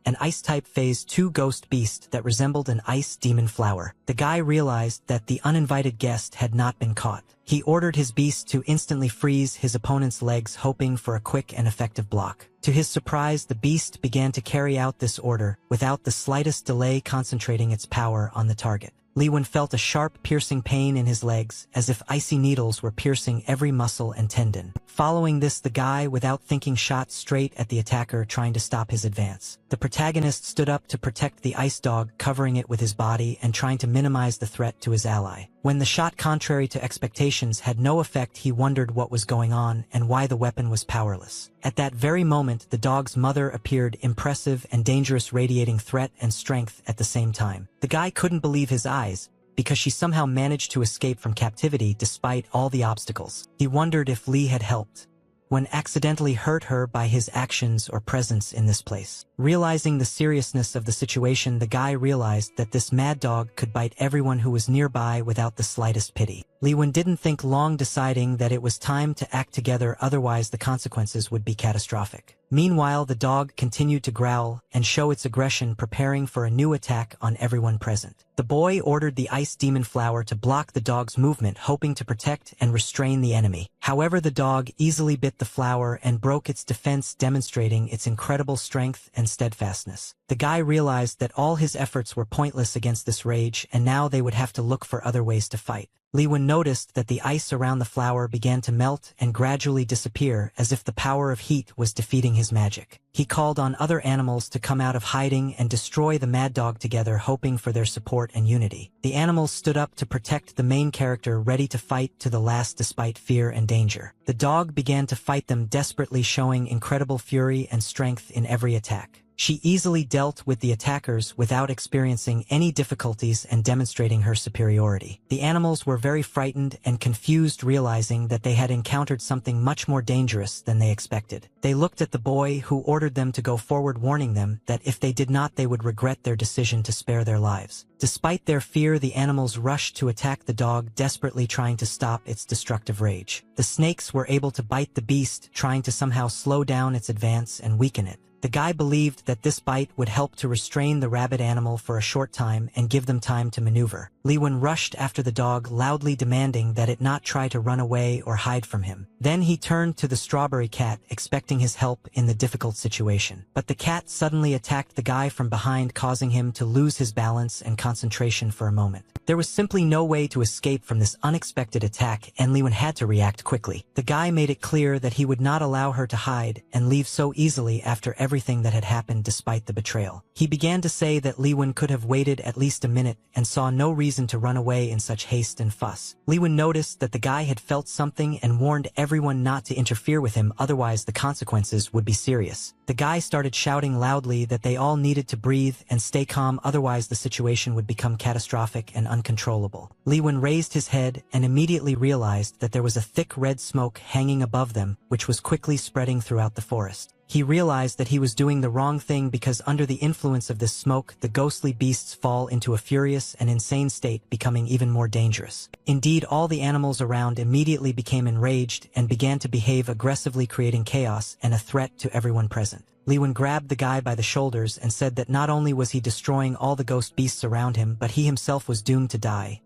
an ice-type Phase 2 ghost beast that resembled an ice demon flower. The guy realized that the uninvited guest had not been caught. He ordered his beast to instantly freeze his opponent's legs, hoping for a quick and effective block. To his surprise, the beast began to carry out this order without the slightest delay, concentrating its power on the target. Lewin felt a sharp, piercing pain in his legs, as if icy needles were piercing every muscle and tendon. Following this, the guy, without thinking, shot straight at the attacker, trying to stop his advance. The protagonist stood up to protect the ice dog, covering it with his body and trying to minimize the threat to his ally. When the shot, contrary to expectations, had no effect, he wondered what was going on and why the weapon was powerless. At that very moment, the dog's mother appeared, impressive and dangerous, radiating threat and strength at the same time. The guy couldn't believe his eyes, because she somehow managed to escape from captivity despite all the obstacles. He wondered if Lee had helped when accidentally hurt her by his actions or presence in this place. Realizing the seriousness of the situation, the guy realized that this mad dog could bite everyone who was nearby without the slightest pity. Lewin didn't think long, deciding that it was time to act together, otherwise the consequences would be catastrophic. Meanwhile, the dog continued to growl and show its aggression, preparing for a new attack on everyone present. The boy ordered the ice demon flower to block the dog's movement, hoping to protect and restrain the enemy. However, the dog easily bit the flower and broke its defense, demonstrating its incredible strength and steadfastness. The guy realized that all his efforts were pointless against this rage, and now they would have to look for other ways to fight. Lewin noticed that the ice around the flower began to melt and gradually disappear, as if the power of heat was defeating his magic. He called on other animals to come out of hiding and destroy the mad dog together, hoping for their support and unity. The animals stood up to protect the main character, ready to fight to the last despite fear and danger. The dog began to fight them desperately, showing incredible fury and strength in every attack. She easily dealt with the attackers without experiencing any difficulties and demonstrating her superiority. The animals were very frightened and confused, realizing that they had encountered something much more dangerous than they expected. They looked at the boy, who ordered them to go forward, warning them that if they did not, they would regret their decision to spare their lives. Despite their fear, the animals rushed to attack the dog, desperately trying to stop its destructive rage. The snakes were able to bite the beast, trying to somehow slow down its advance and weaken it. The guy believed that this bite would help to restrain the rabid animal for a short time and give them time to maneuver. Li Wen rushed after the dog, loudly demanding that it not try to run away or hide from him. Then he turned to the strawberry cat, expecting his help in the difficult situation. But the cat suddenly attacked the guy from behind, causing him to lose his balance and concentration for a moment. There was simply no way to escape from this unexpected attack, and Li Wen had to react quickly. The guy made it clear that he would not allow her to hide and leave so easily after everything that had happened despite the betrayal. He began to say that Li Wen could have waited at least a minute and saw no reason to run away in such haste and fuss. Li Wen noticed that the guy had felt something and warned everyone not to interfere with him, otherwise the consequences would be serious. The guy started shouting loudly that they all needed to breathe and stay calm, otherwise the situation would become catastrophic and uncontrollable. Li Wen raised his head and immediately realized that there was a thick red smoke hanging above them, which was quickly spreading throughout the forest. He realized that he was doing the wrong thing because under the influence of this smoke, the ghostly beasts fall into a furious and insane state, becoming even more dangerous. Indeed, all the animals around immediately became enraged and began to behave aggressively, creating chaos and a threat to everyone present. Li Wen grabbed the guy by the shoulders and said that not only was he destroying all the ghost beasts around him, but he himself was doomed to die.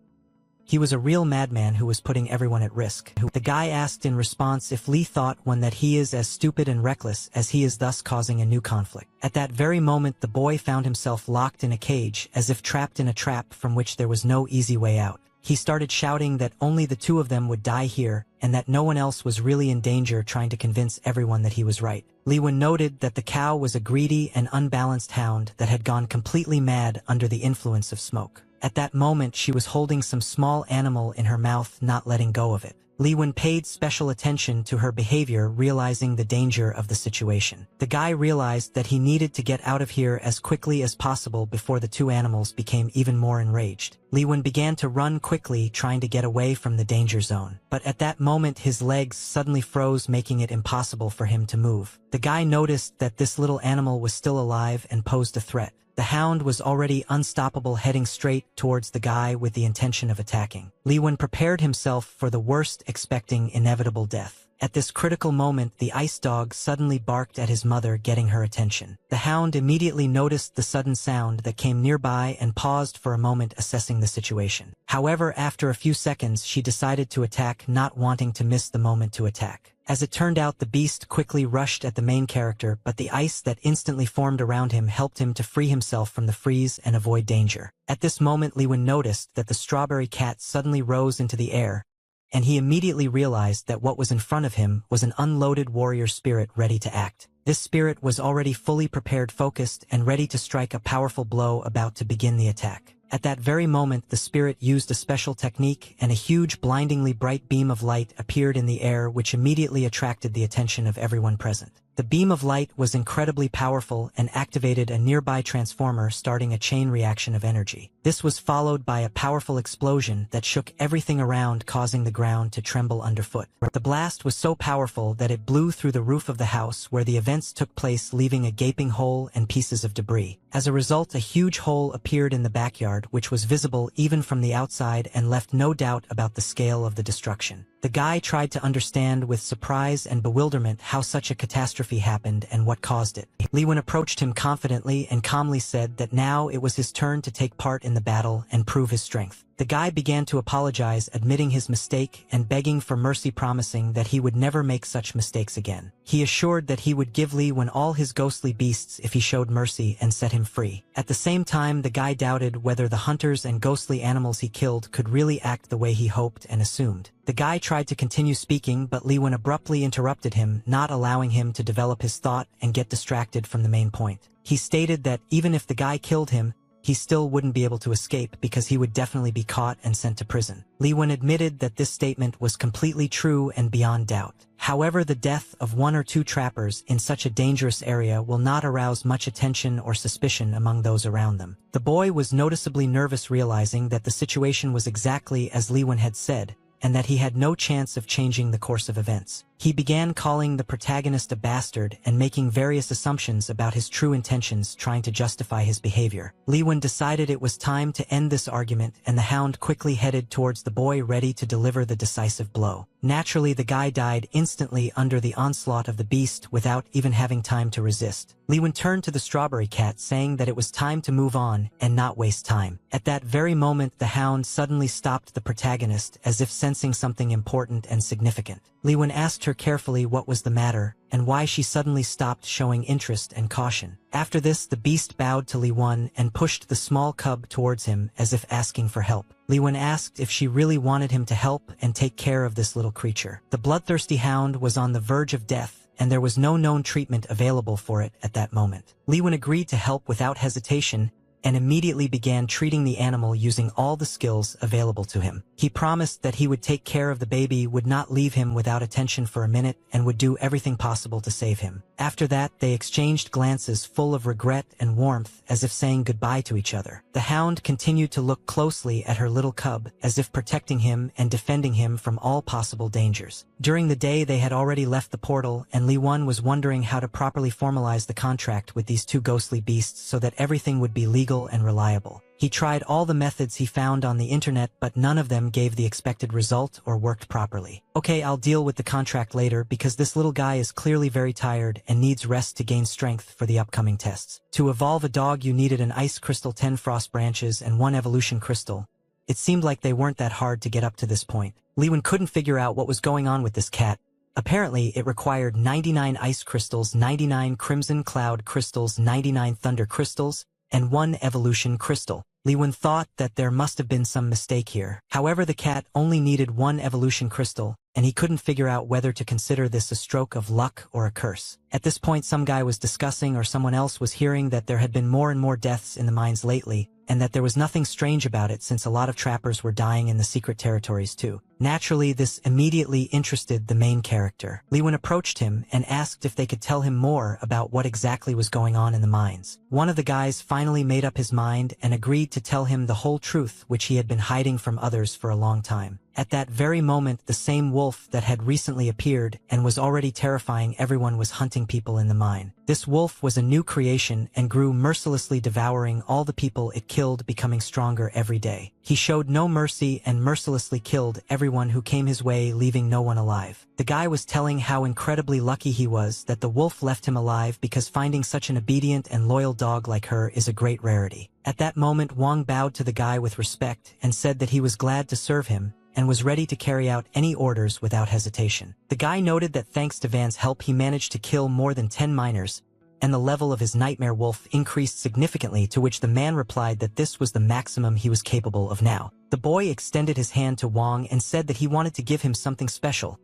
He was a real madman who was putting everyone at risk. The guy asked in response if Li thought that he is as stupid and reckless as he is, thus causing a new conflict. At that very moment, the boy found himself locked in a cage, as if trapped in a trap from which there was no easy way out. He started shouting that only the two of them would die here, and that no one else was really in danger, trying to convince everyone that he was right. Li Wen noted that the cow was a greedy and unbalanced hound that had gone completely mad under the influence of smoke. At that moment, she was holding some small animal in her mouth, not letting go of it. Li Wen paid special attention to her behavior, realizing the danger of the situation. The guy realized that he needed to get out of here as quickly as possible before the two animals became even more enraged. Li Wen began to run quickly, trying to get away from the danger zone. But at that moment, his legs suddenly froze, making it impossible for him to move. The guy noticed that this little animal was still alive and posed a threat. The hound was already unstoppable, heading straight towards the guy with the intention of attacking. Li Wen prepared himself for the worst, expecting inevitable death. At this critical moment, the ice dog suddenly barked at his mother, getting her attention. The hound immediately noticed the sudden sound that came nearby and paused for a moment, assessing the situation. However, after a few seconds, she decided to attack, not wanting to miss the moment to attack. As it turned out, the beast quickly rushed at the main character, but the ice that instantly formed around him helped him to free himself from the freeze and avoid danger. At this moment, Li Wen noticed that the strawberry cat suddenly rose into the air, and he immediately realized that what was in front of him was an unloaded warrior spirit ready to act. This spirit was already fully prepared, focused, and ready to strike a powerful blow, about to begin the attack. At that very moment, the spirit used a special technique, and a huge, blindingly bright beam of light appeared in the air, which immediately attracted the attention of everyone present. The beam of light was incredibly powerful and activated a nearby transformer, starting a chain reaction of energy. This was followed by a powerful explosion that shook everything around, causing the ground to tremble underfoot. The blast was so powerful that it blew through the roof of the house where the events took place, leaving a gaping hole and pieces of debris. As a result, a huge hole appeared in the backyard, which was visible even from the outside and left no doubt about the scale of the destruction. The guy tried to understand with surprise and bewilderment how such a catastrophe happened and what caused it. Li Wen approached him confidently and calmly said that now it was his turn to take part in the battle and prove his strength. The guy began to apologize, admitting his mistake and begging for mercy, promising that he would never make such mistakes again. He assured that he would give Li Wen all his ghostly beasts if he showed mercy and set him free. At the same time, the guy doubted whether the hunters and ghostly animals he killed could really act the way he hoped and assumed. The guy tried to continue speaking, but Li Wen abruptly interrupted him, not allowing him to develop his thought and get distracted from the main point. He stated that even if the guy killed him, he still wouldn't be able to escape because he would definitely be caught and sent to prison. Li Wen admitted that this statement was completely true and beyond doubt. However, the death of one or two trappers in such a dangerous area will not arouse much attention or suspicion among those around them. The boy was noticeably nervous, realizing that the situation was exactly as Li Wen had said, and that he had no chance of changing the course of events. He began calling the protagonist a bastard and making various assumptions about his true intentions, trying to justify his behavior. Li Wen decided it was time to end this argument, and the hound quickly headed towards the boy, ready to deliver the decisive blow. Naturally, the guy died instantly under the onslaught of the beast without even having time to resist. Li Wen turned to the strawberry cat, saying that it was time to move on and not waste time. At that very moment, the hound suddenly stopped the protagonist, as if sensing something important and significant. Li Wen asked her carefully what was the matter, and why she suddenly stopped showing interest and caution. After this, the beast bowed to Li Wen and pushed the small cub towards him, as if asking for help. Li Wen asked if she really wanted him to help and take care of this little creature. The bloodthirsty hound was on the verge of death, and there was no known treatment available for it at that moment. Li Wen agreed to help without hesitation, and immediately began treating the animal using all the skills available to him. He promised that he would take care of the baby, would not leave him without attention for a minute, and would do everything possible to save him. After that, they exchanged glances full of regret and warmth, as if saying goodbye to each other. The hound continued to look closely at her little cub, as if protecting him and defending him from all possible dangers. During the day, they had already left the portal, and Li Wen was wondering how to properly formalize the contract with these two ghostly beasts so that everything would be legal and reliable. He tried all the methods he found on the internet, but none of them gave the expected result or worked properly. Okay, I'll deal with the contract later, because this little guy is clearly very tired and needs rest to gain strength for the upcoming tests. To evolve a dog, you needed an ice crystal, 10 frost branches, and 1 evolution crystal. It seemed like they weren't that hard to get up to this point. Li Wen couldn't figure out what was going on with this cat. Apparently, it required 99 ice crystals, 99 crimson cloud crystals, 99 thunder crystals, and 1 evolution crystal. Li Wen thought that there must have been some mistake here. However, the cat only needed 1 evolution crystal, and he couldn't figure out whether to consider this a stroke of luck or a curse. At this point, some guy was discussing, or someone else was hearing, that there had been more and more deaths in the mines lately, and that there was nothing strange about it since a lot of trappers were dying in the secret territories too. Naturally, this immediately interested the main character. Li Wen approached him and asked if they could tell him more about what exactly was going on in the mines. One of the guys finally made up his mind and agreed to tell him the whole truth, which he had been hiding from others for a long time. At that very moment, the same wolf that had recently appeared and was already terrifying everyone was hunting people in the mine. This wolf was a new creation and grew mercilessly, devouring all the people it killed, becoming stronger every day. He showed no mercy and mercilessly killed everyone who came his way, leaving no one alive. The guy was telling how incredibly lucky he was that the wolf left him alive, because finding such an obedient and loyal dog like her is a great rarity. At that moment, Wang bowed to the guy with respect and said that he was glad to serve him and was ready to carry out any orders without hesitation. The guy noted that thanks to Van's help, he managed to kill more than 10 miners, and the level of his nightmare wolf increased significantly, to which the man replied that this was the maximum he was capable of now. The boy extended his hand to Wang and said that he wanted to give him something special,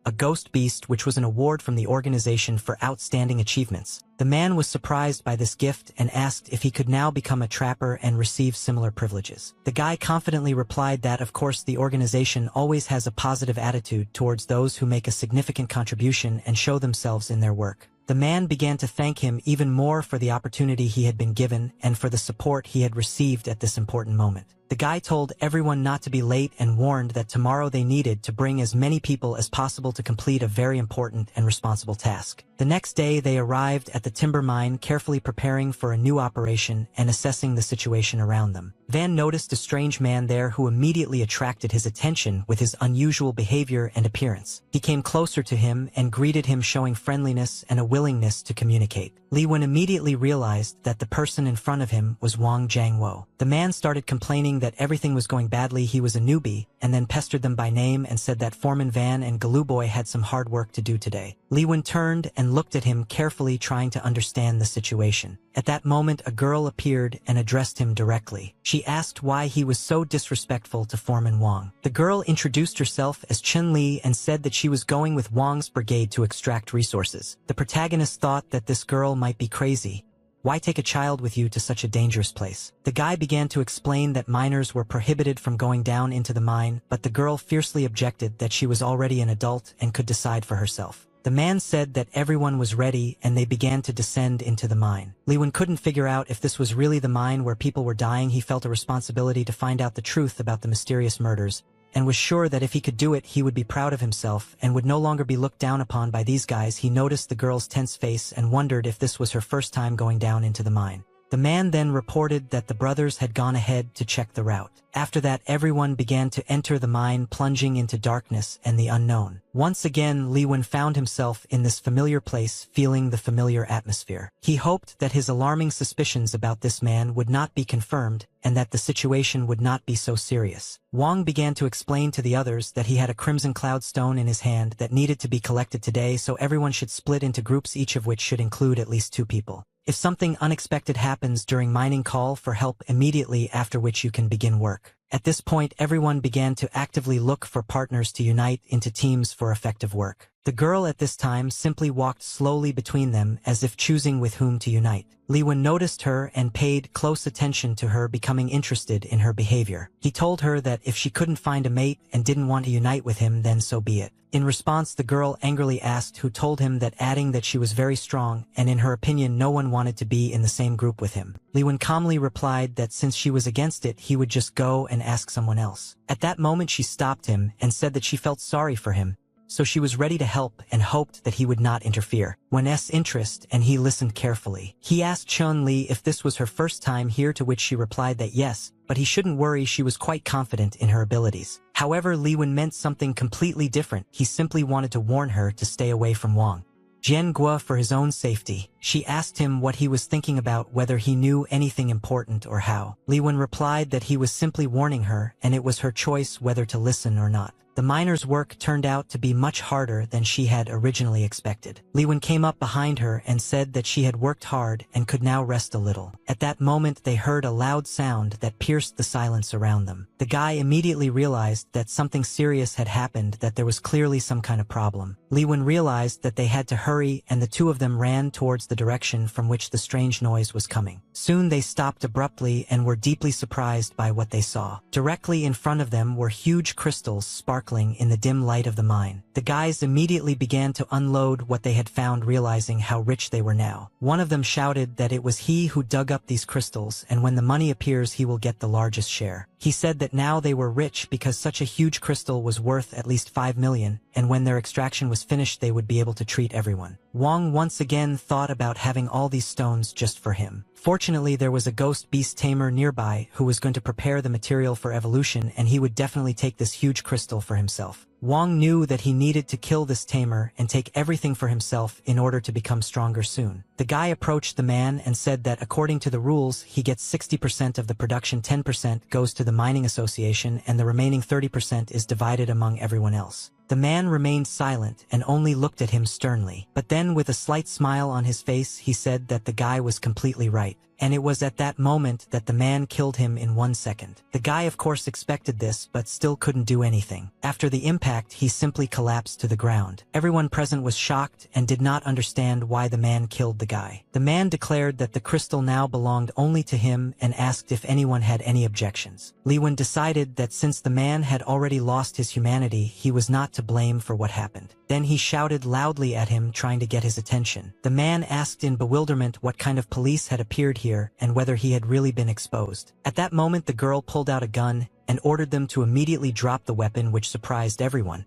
a ghost beast, which was an award from the organization for outstanding achievements. The man was surprised by this gift and asked if he could now become a trapper and receive similar privileges. The guy confidently replied that, of course, the organization always has a positive attitude towards those who make a significant contribution and show themselves in their work. The man began to thank him even more for the opportunity he had been given and for the support he had received at this important moment. The guy told everyone not to be late and warned that tomorrow they needed to bring as many people as possible to complete a very important and responsible task. The next day, they arrived at the timber mine, carefully preparing for a new operation and assessing the situation around them. Van noticed a strange man there who immediately attracted his attention with his unusual behavior and appearance. He came closer to him and greeted him, showing friendliness and a willingness to communicate. Li Wen immediately realized that the person in front of him was Wang Jiangwo. The man started complaining that everything was going badly, he was a newbie, and then pestered them by name and said that Foreman Van and Galuboy had some hard work to do today. Li Wen turned and looked at him carefully, trying to understand the situation. At that moment, a girl appeared and addressed him directly. She asked why he was so disrespectful to Foreman Wang. The girl introduced herself as Chen Li and said that she was going with Wang's brigade to extract resources. The protagonist thought that this girl might be crazy. Why take a child with you to such a dangerous place? The guy began to explain that miners were prohibited from going down into the mine, but the girl fiercely objected that she was already an adult and could decide for herself. The man said that everyone was ready and they began to descend into the mine. Li Wen couldn't figure out if this was really the mine where people were dying. He felt a responsibility to find out the truth about the mysterious murders and was sure that if he could do it he would be proud of himself and would no longer be looked down upon by these guys. He noticed the girl's tense face and wondered if this was her first time going down into the mine. The man then reported that the brothers had gone ahead to check the route. After that, everyone began to enter the mine, plunging into darkness and the unknown. Once again, Lee Wen found himself in this familiar place, feeling the familiar atmosphere. He hoped that his alarming suspicions about this man would not be confirmed and that the situation would not be so serious. Wang began to explain to the others that he had a crimson cloud stone in his hand that needed to be collected today, so everyone should split into groups, each of which should include at least 2 people. If something unexpected happens during mining, call for help immediately, after which you can begin work. At this point, everyone began to actively look for partners to unite into teams for effective work. The girl at this time simply walked slowly between them as if choosing with whom to unite. Lee Wen noticed her and paid close attention to her, becoming interested in her behavior. He told her that if she couldn't find a mate and didn't want to unite with him, then so be it. In response, the girl angrily asked who told him that, adding that she was very strong and in her opinion no one wanted to be in the same group with him. Lee Wen calmly replied that since she was against it, he would just go and ask someone else. At that moment she stopped him and said that she felt sorry for him, so she was ready to help and hoped that he would not interfere. Wen's interest, and he listened carefully. He asked Chun Li if this was her first time here, to which she replied that yes, but he shouldn't worry, she was quite confident in her abilities. However, Lee Wen meant something completely different. He simply wanted to warn her to stay away from Wang Jiangua for his own safety. She asked him what he was thinking about, whether he knew anything important or how. Lee Wen replied that he was simply warning her and it was her choice whether to listen or not. The miner's work turned out to be much harder than she had originally expected. Lee Wen came up behind her and said that she had worked hard and could now rest a little. At that moment they heard a loud sound that pierced the silence around them. The guy immediately realized that something serious had happened, that there was clearly some kind of problem. Lee Wen realized that they had to hurry, and the 2 of them ran towards the direction from which the strange noise was coming. Soon they stopped abruptly and were deeply surprised by what they saw. Directly in front of them were huge crystals sparkling in the dim light of the mine. The guys immediately began to unload what they had found, realizing how rich they were now. One of them shouted that it was he who dug up these crystals, and when the money appears he will get the largest share. He said that now they were rich because such a huge crystal was worth at least 5 million, and when their extraction was finished they would be able to treat everyone. Wang once again thought about having all these stones just for him. Fortunately, there was a ghost beast tamer nearby who was going to prepare the material for evolution, and he would definitely take this huge crystal for himself. Wang knew that he needed to kill this tamer and take everything for himself in order to become stronger soon. The guy approached the man and said that according to the rules, he gets 60% of the production, 10% goes to the mining association, and the remaining 30% is divided among everyone else. The man remained silent and only looked at him sternly. But then, with a slight smile on his face, he said that the guy was completely right. And it was at that moment that the man killed him in 1 second. The guy of course expected this, but still couldn't do anything. After the impact, he simply collapsed to the ground. Everyone present was shocked and did not understand why the man killed the guy. The man declared that the crystal now belonged only to him and asked if anyone had any objections. Lee Wen decided that since the man had already lost his humanity, he was not to blame for what happened. Then he shouted loudly at him, trying to get his attention. The man asked in bewilderment what kind of police had appeared here and whether he had really been exposed. At that moment the girl pulled out a gun and ordered them to immediately drop the weapon, which surprised everyone.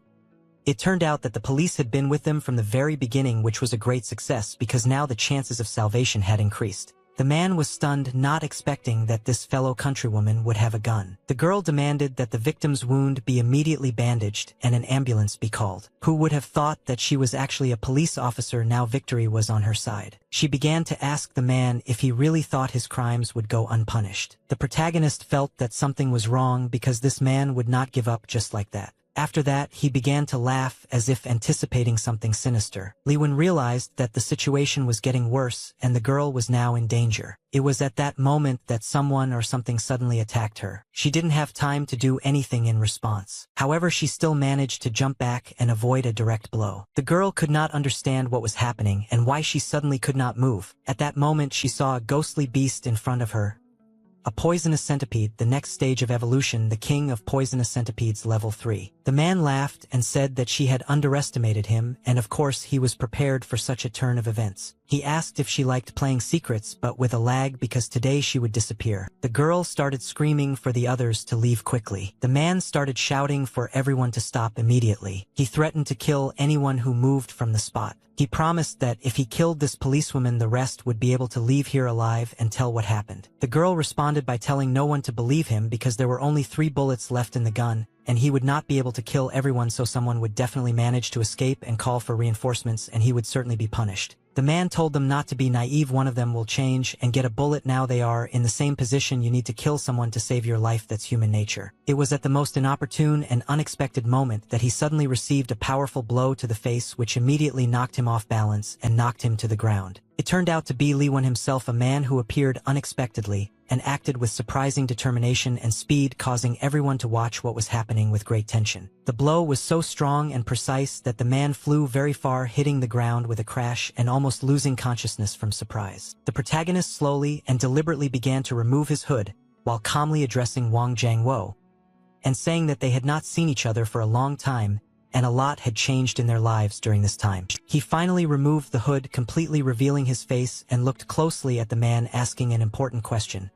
It turned out that the police had been with them from the very beginning, which was a great success because now the chances of salvation had increased. The man was stunned, not expecting that this fellow countrywoman would have a gun. The girl demanded that the victim's wound be immediately bandaged and an ambulance be called. Who would have thought that she was actually a police officer? Now victory was on her side. She began to ask the man if he really thought his crimes would go unpunished. The protagonist felt that something was wrong because this man would not give up just like that. After that, he began to laugh as if anticipating something sinister. Lee Wen realized that the situation was getting worse and the girl was now in danger. It was at that moment that someone or something suddenly attacked her. She didn't have time to do anything in response. However, she still managed to jump back and avoid a direct blow. The girl could not understand what was happening and why she suddenly could not move. At that moment, she saw a ghostly beast in front of her. A poisonous centipede, the next stage of evolution, the king of poisonous centipedes, level 3. The man laughed and said that she had underestimated him, and of course he was prepared for such a turn of events. He asked if she liked playing secrets but with a lag because today she would disappear. The girl started screaming for the others to leave quickly. The man started shouting for everyone to stop immediately. He threatened to kill anyone who moved from the spot. He promised that if he killed this policewoman, the rest would be able to leave here alive and tell what happened. The girl responded by telling no one to believe him because there were only 3 bullets left in the gun, and he would not be able to kill everyone, so someone would definitely manage to escape and call for reinforcements, and he would certainly be punished. The man told them not to be naive. One of them will change and get a bullet. Now they are in the same position. You need to kill someone to save your life. That's human nature. It was at the most inopportune and unexpected moment that he suddenly received a powerful blow to the face, which immediately knocked him off balance and knocked him to the ground. It turned out to be Lee Won himself, a man who appeared unexpectedly and acted with surprising determination and speed, causing everyone to watch what was happening with great tension. The blow was so strong and precise that the man flew very far, hitting the ground with a crash and almost losing consciousness from surprise. The protagonist slowly and deliberately began to remove his hood while calmly addressing Wang Jiangwo and saying that they had not seen each other for a long time and a lot had changed in their lives during this time. He finally removed the hood, completely revealing his face, and looked closely at the man, asking an important question.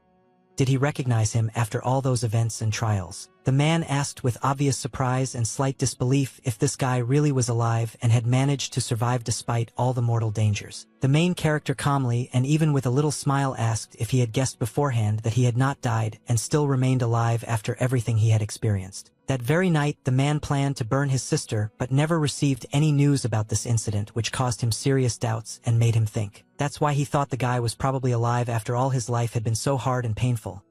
Did he recognize him after all those events and trials? The man asked with obvious surprise and slight disbelief if this guy really was alive and had managed to survive despite all the mortal dangers. The main character calmly and even with a little smile asked if he had guessed beforehand that he had not died and still remained alive after everything he had experienced. That very night, the man planned to burn his sister but never received any news about this incident, which caused him serious doubts and made him think. That's why he thought the guy was probably alive after all his life had been so hard and painful.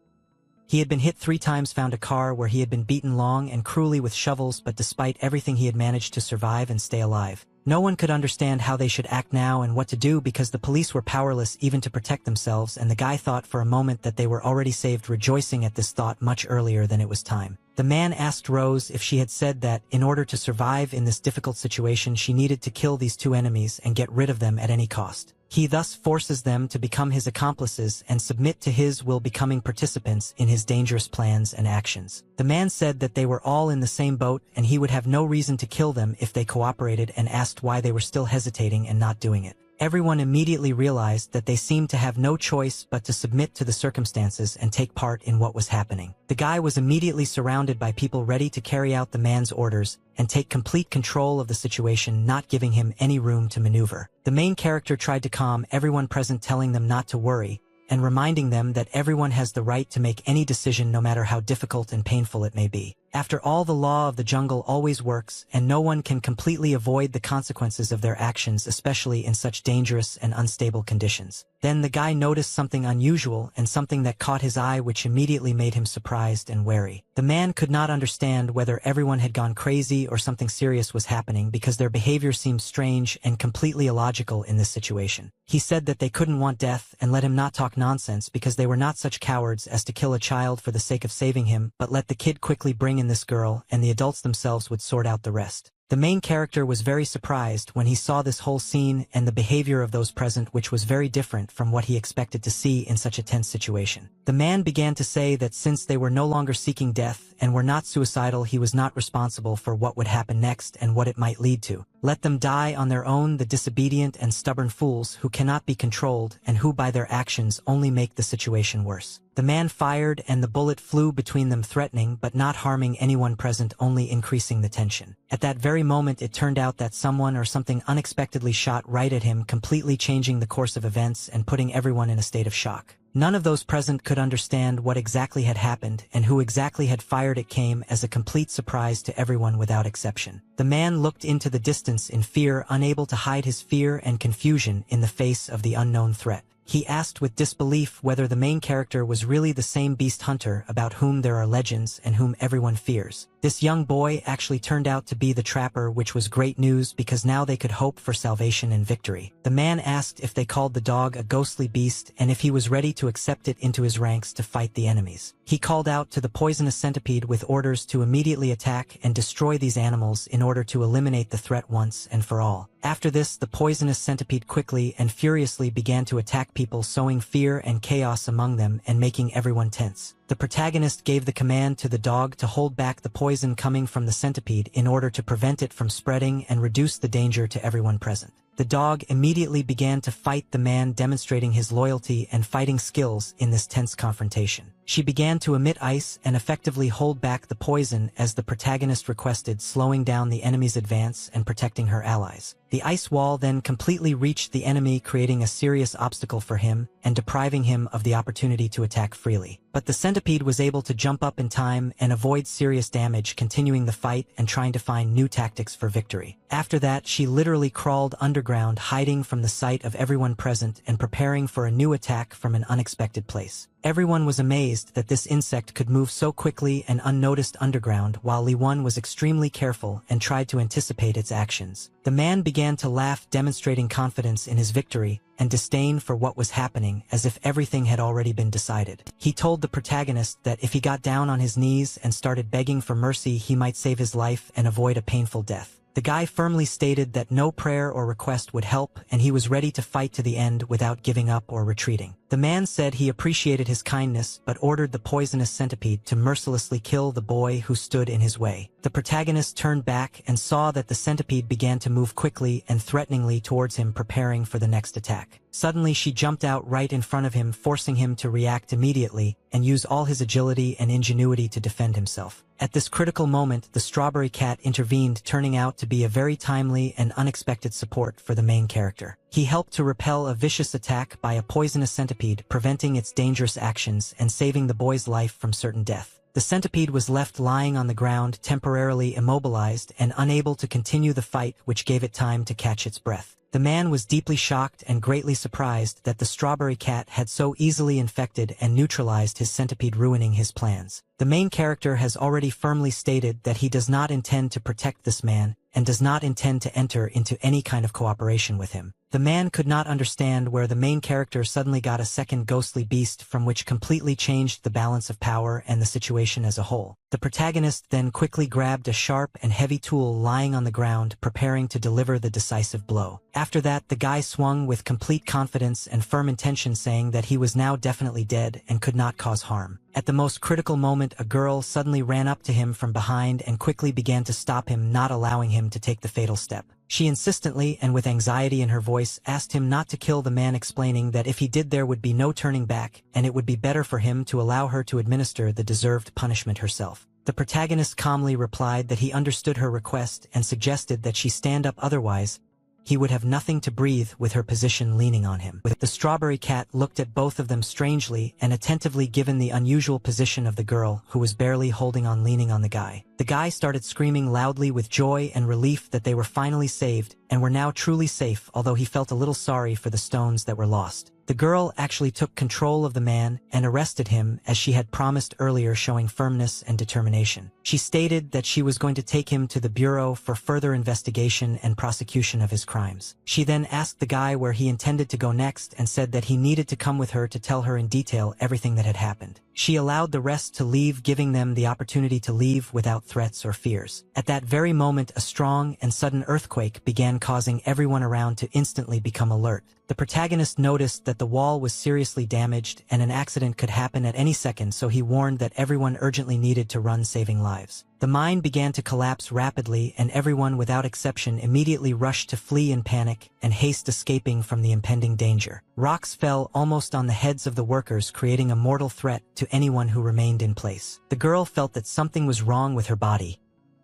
He had been hit 3 times, found a car where he had been beaten long and cruelly with shovels, but despite everything he had managed to survive and stay alive. No one could understand how they should act now and what to do because the police were powerless even to protect themselves, and the guy thought for a moment that they were already saved, rejoicing at this thought much earlier than it was time. The man asked Rose if she had said that, in order to survive in this difficult situation, she needed to kill these 2 enemies and get rid of them at any cost. He thus forces them to become his accomplices and submit to his will, becoming participants in his dangerous plans and actions. The man said that they were all in the same boat and he would have no reason to kill them if they cooperated, and asked why they were still hesitating and not doing it. Everyone immediately realized that they seemed to have no choice but to submit to the circumstances and take part in what was happening. The guy was immediately surrounded by people ready to carry out the man's orders and take complete control of the situation, not giving him any room to maneuver. The main character tried to calm everyone present, telling them not to worry and reminding them that everyone has the right to make any decision, no matter how difficult and painful it may be. After all, the law of the jungle always works, and no one can completely avoid the consequences of their actions, especially in such dangerous and unstable conditions. Then the guy noticed something unusual and something that caught his eye, which immediately made him surprised and wary. The man could not understand whether everyone had gone crazy or something serious was happening, because their behavior seemed strange and completely illogical in this situation. He said that they couldn't want death and let him not talk nonsense because they were not such cowards as to kill a child for the sake of saving him, but let the kid quickly bring in this girl, and the adults themselves would sort out the rest. The main character was very surprised when he saw this whole scene and the behavior of those present, which was very different from what he expected to see in such a tense situation. The man began to say that since they were no longer seeking death and were not suicidal, he was not responsible for what would happen next and what it might lead to. Let them die on their own, the disobedient and stubborn fools who cannot be controlled and who by their actions only make the situation worse. The man fired and the bullet flew between them, threatening but not harming anyone present, only increasing the tension. At that very moment, it turned out that someone or something unexpectedly shot right at him, completely changing the course of events and putting everyone in a state of shock. None of those present could understand what exactly had happened and who exactly had fired. It came as a complete surprise to everyone without exception. The man looked into the distance in fear, unable to hide his fear and confusion in the face of the unknown threat. He asked with disbelief whether the main character was really the same beast hunter about whom there are legends and whom everyone fears. This young boy actually turned out to be the trapper, which was great news because now they could hope for salvation and victory. The man asked if they called the dog a ghostly beast and if he was ready to accept it into his ranks to fight the enemies. He called out to the poisonous centipede with orders to immediately attack and destroy these animals in order to eliminate the threat once and for all. After this, the poisonous centipede quickly and furiously began to attack people, sowing fear and chaos among them and making everyone tense. The protagonist gave the command to the dog to hold back the poison coming from the centipede in order to prevent it from spreading and reduce the danger to everyone present. The dog immediately began to fight the man, demonstrating his loyalty and fighting skills in this tense confrontation. She began to emit ice and effectively hold back the poison as the protagonist requested, slowing down the enemy's advance and protecting her allies. The ice wall then completely reached the enemy, creating a serious obstacle for him and depriving him of the opportunity to attack freely. But the centipede was able to jump up in time and avoid serious damage, continuing the fight and trying to find new tactics for victory. After that, she literally crawled underground, hiding from the sight of everyone present and preparing for a new attack from an unexpected place. Everyone was amazed that this insect could move so quickly and unnoticed underground, while Li Wen was extremely careful and tried to anticipate its actions. The man began to laugh, demonstrating confidence in his victory and disdain for what was happening, as if everything had already been decided. He told the protagonist that if he got down on his knees and started begging for mercy, he might save his life and avoid a painful death. The guy firmly stated that no prayer or request would help, and he was ready to fight to the end without giving up or retreating. The man said he appreciated his kindness, but ordered the poisonous centipede to mercilessly kill the boy who stood in his way. The protagonist turned back and saw that the centipede began to move quickly and threateningly towards him, preparing for the next attack. Suddenly, she jumped out right in front of him, forcing him to react immediately and use all his agility and ingenuity to defend himself. At this critical moment, the strawberry cat intervened, turning out to be a very timely and unexpected support for the main character. He helped to repel a vicious attack by a poisonous centipede, preventing its dangerous actions and saving the boy's life from certain death. The centipede was left lying on the ground, temporarily immobilized and unable to continue the fight, which gave it time to catch its breath. The man was deeply shocked and greatly surprised that the strawberry cat had so easily infected and neutralized his centipede, ruining his plans. The main character has already firmly stated that he does not intend to protect this man and does not intend to enter into any kind of cooperation with him. The man could not understand where the main character suddenly got a second ghostly beast, from which completely changed the balance of power and the situation as a whole. The protagonist then quickly grabbed a sharp and heavy tool lying on the ground, preparing to deliver the decisive blow. After that, the guy swung with complete confidence and firm intention, saying that he was now definitely dead and could not cause harm. At the most critical moment, a girl suddenly ran up to him from behind and quickly began to stop him, not allowing him to take the fatal step. She insistently and with anxiety in her voice asked him not to kill the man, explaining that if he did there would be no turning back and it would be better for him to allow her to administer the deserved punishment herself. The protagonist calmly replied that he understood her request and suggested that she stand up, otherwise he would have nothing to breathe with her position leaning on him. The strawberry cat looked at both of them strangely and attentively, given the unusual position of the girl, who was barely holding on, leaning on the guy. The guy started screaming loudly with joy and relief that they were finally saved and were now truly safe, although he felt a little sorry for the stones that were lost. The girl actually took control of the man and arrested him as she had promised earlier, showing firmness and determination. She stated that she was going to take him to the bureau for further investigation and prosecution of his crimes. She then asked the guy where he intended to go next and said that he needed to come with her to tell her in detail everything that had happened. She allowed the rest to leave, giving them the opportunity to leave without threats or fears. At that very moment, a strong and sudden earthquake began, causing everyone around to instantly become alert. The protagonist noticed that the wall was seriously damaged and an accident could happen at any second, so he warned that everyone urgently needed to run, saving lives. The mine began to collapse rapidly, and everyone without exception immediately rushed to flee in panic and haste, escaping from the impending danger. Rocks fell almost on the heads of the workers, creating a mortal threat to anyone who remained in place. The girl felt that something was wrong with her body.